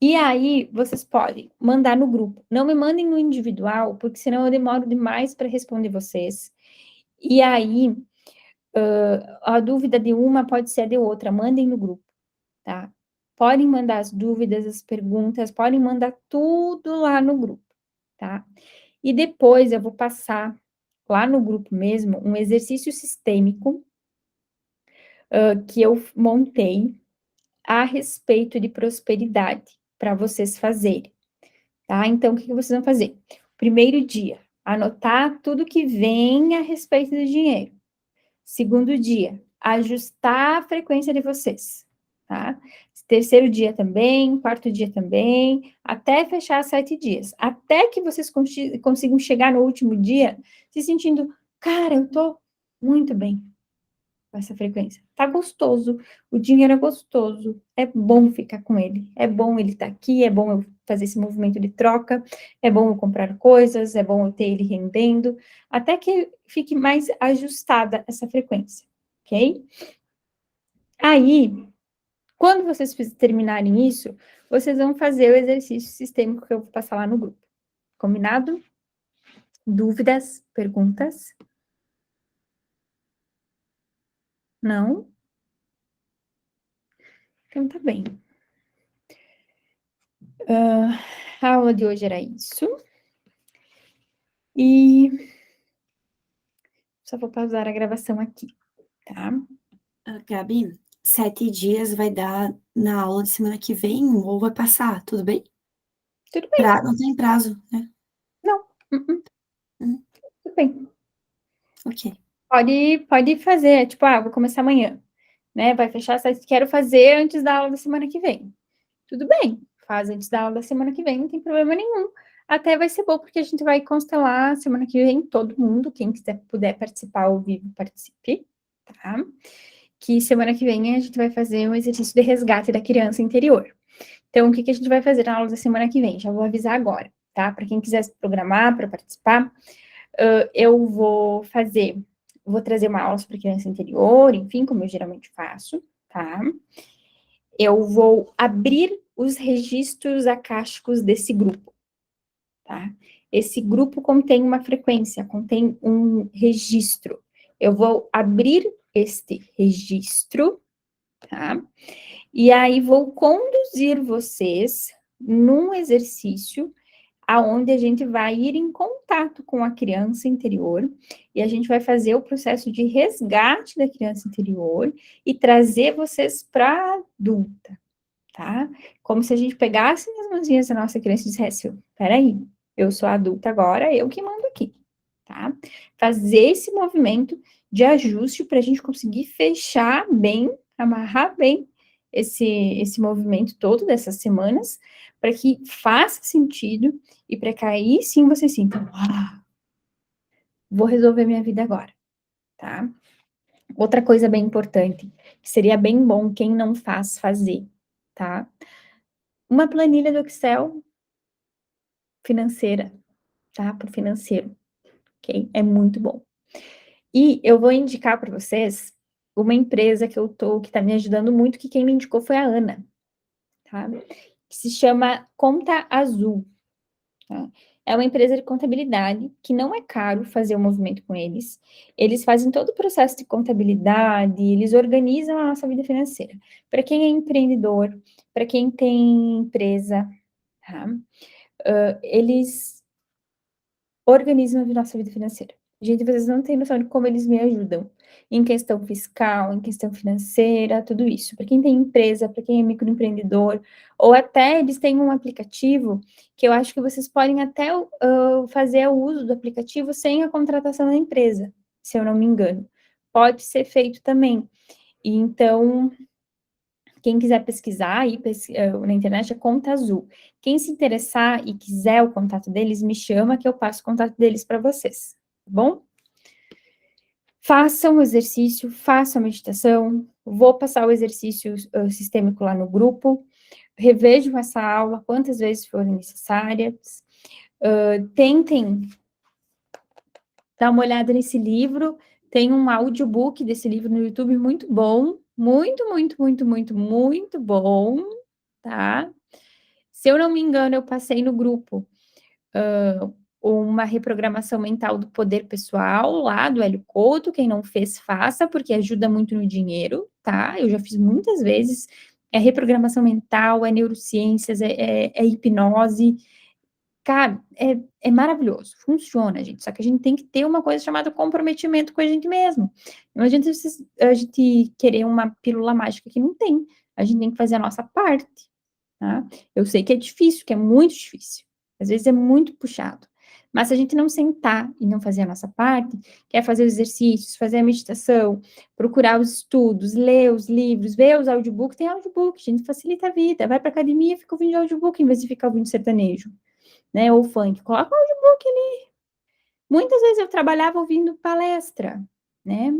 E aí, vocês podem mandar no grupo. Não me mandem no individual, porque senão eu demoro demais para responder vocês. E aí, a dúvida de uma pode ser a de outra. Mandem no grupo, tá? Podem mandar as dúvidas, as perguntas, podem mandar tudo lá no grupo, tá? E depois eu vou passar lá no grupo mesmo um exercício sistêmico que eu montei a respeito de prosperidade para vocês fazerem, tá? Então, o que vocês vão fazer? Primeiro dia, anotar tudo que vem a respeito do dinheiro. Segundo dia, ajustar a frequência de vocês, tá? Terceiro dia também, quarto dia também, até fechar 7 dias. Até que vocês consigam chegar no último dia se sentindo, cara, eu tô muito bem com essa frequência. Tá gostoso, o dinheiro é gostoso, é bom ficar com ele, é bom ele estar aqui, é bom eu fazer esse movimento de troca, é bom eu comprar coisas, é bom eu ter ele rendendo, até que fique mais ajustada essa frequência, ok? Aí, quando vocês terminarem isso, vocês vão fazer o exercício sistêmico que eu vou passar lá no grupo. Combinado? Dúvidas? Perguntas? Não? Então, tá bem. A aula de hoje era isso. E só vou pausar a gravação aqui, tá? Gabi, 7 dias vai dar na aula de semana que vem ou vai passar, tudo bem? Tudo bem. Não tem prazo, né? Não. Tudo bem. Ok. Pode fazer, tipo, vou começar amanhã, né? Vai fechar, quero fazer antes da aula da semana que vem. Tudo bem, faz antes da aula da semana que vem, não tem problema nenhum. Até vai ser bom, porque a gente vai constelar semana que vem todo mundo, quem puder participar ao vivo, participe, tá? Que semana que vem a gente vai fazer um exercício de resgate da criança interior. Então, o que a gente vai fazer na aula da semana que vem? Já vou avisar agora, tá? Para quem quiser se programar para participar, eu vou trazer uma aula sobre criança interior, enfim, como eu geralmente faço, tá? Eu vou abrir os registros acásticos desse grupo, tá? Esse grupo contém uma frequência, contém um registro. Eu vou abrir este registro, tá? E aí vou conduzir vocês num exercício aonde a gente vai ir em contato com a criança interior e a gente vai fazer o processo de resgate da criança interior e trazer vocês para adulta, tá? Como se a gente pegasse nas mãozinhas da nossa criança e dissesse, peraí, eu sou adulta agora, eu que mando aqui, tá? Fazer esse movimento de ajuste para a gente conseguir fechar bem, amarrar bem esse movimento todo dessas semanas, para que faça sentido e para que aí sim você sinta, vou resolver minha vida agora, tá? Outra coisa bem importante, que seria bem bom quem não faz fazer, tá? Uma planilha do Excel financeira, tá? Para o financeiro, ok? É muito bom. E eu vou indicar para vocês uma empresa que está me ajudando muito, que quem me indicou foi a Ana, tá? Que se chama Conta Azul, tá? É uma empresa de contabilidade que não é caro fazer o movimento com eles. Eles fazem todo o processo de contabilidade, eles organizam a nossa vida financeira. Para quem é empreendedor, para quem tem empresa, tá? Eles organizam a nossa vida financeira. Gente, vocês não têm noção de como eles me ajudam em questão fiscal, em questão financeira, tudo isso. Para quem tem empresa, para quem é microempreendedor, ou até eles têm um aplicativo que eu acho que vocês podem até fazer o uso do aplicativo sem a contratação da empresa, se eu não me engano. Pode ser feito também. E então, quem quiser pesquisar aí na internet é Conta Azul. Quem se interessar e quiser o contato deles, me chama que eu passo o contato deles para vocês, tá bom? Façam o exercício, façam a meditação. Vou passar o exercício sistêmico lá no grupo. Revejam essa aula quantas vezes forem necessárias. Tentem dar uma olhada nesse livro. Tem um audiobook desse livro no YouTube muito bom. Muito, muito, muito, muito, muito bom, tá? Se eu não me engano, eu passei no grupo uma reprogramação mental do poder pessoal lá do Hélio Couto. Quem não fez, faça, porque ajuda muito no dinheiro, tá? Eu já fiz muitas vezes. É reprogramação mental, é neurociências, é hipnose. Cara, é maravilhoso, funciona, gente. Só que a gente tem que ter uma coisa chamada comprometimento com a gente mesmo. Não adianta a gente querer uma pílula mágica que não tem. A gente tem que fazer a nossa parte, tá? Eu sei que é difícil, que é muito difícil. Às vezes é muito puxado. Mas se a gente não sentar e não fazer a nossa parte, que é fazer os exercícios, fazer a meditação, procurar os estudos, ler os livros, ver os audiobooks, tem audiobook, gente, facilita a vida. Vai pra academia e fica ouvindo audiobook em vez de ficar ouvindo sertanejo, né? Ou funk. Coloca um audiobook ali. Muitas vezes eu trabalhava ouvindo palestra, né?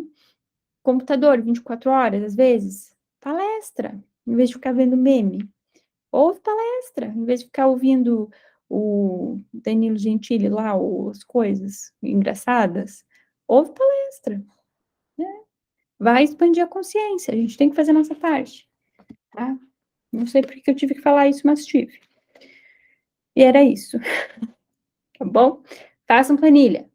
Computador, 24 horas, às vezes. Palestra, em vez de ficar vendo meme. Ouve palestra, em vez de ficar ouvindo o Danilo Gentili lá, as coisas engraçadas. Ouve palestra, né? Vai expandir a consciência, a gente tem que fazer a nossa parte, tá? Não sei por que eu tive que falar isso, mas tive. E era isso, tá bom? Façam planilha.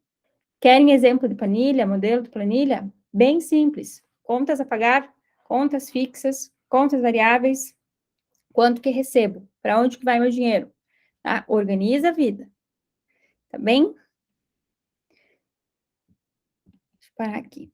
Querem exemplo de planilha, modelo de planilha? Bem simples. Contas a pagar, contas fixas, contas variáveis, quanto que recebo, para onde que vai meu dinheiro, tá? Organiza a vida, tá bem? Deixa eu parar aqui.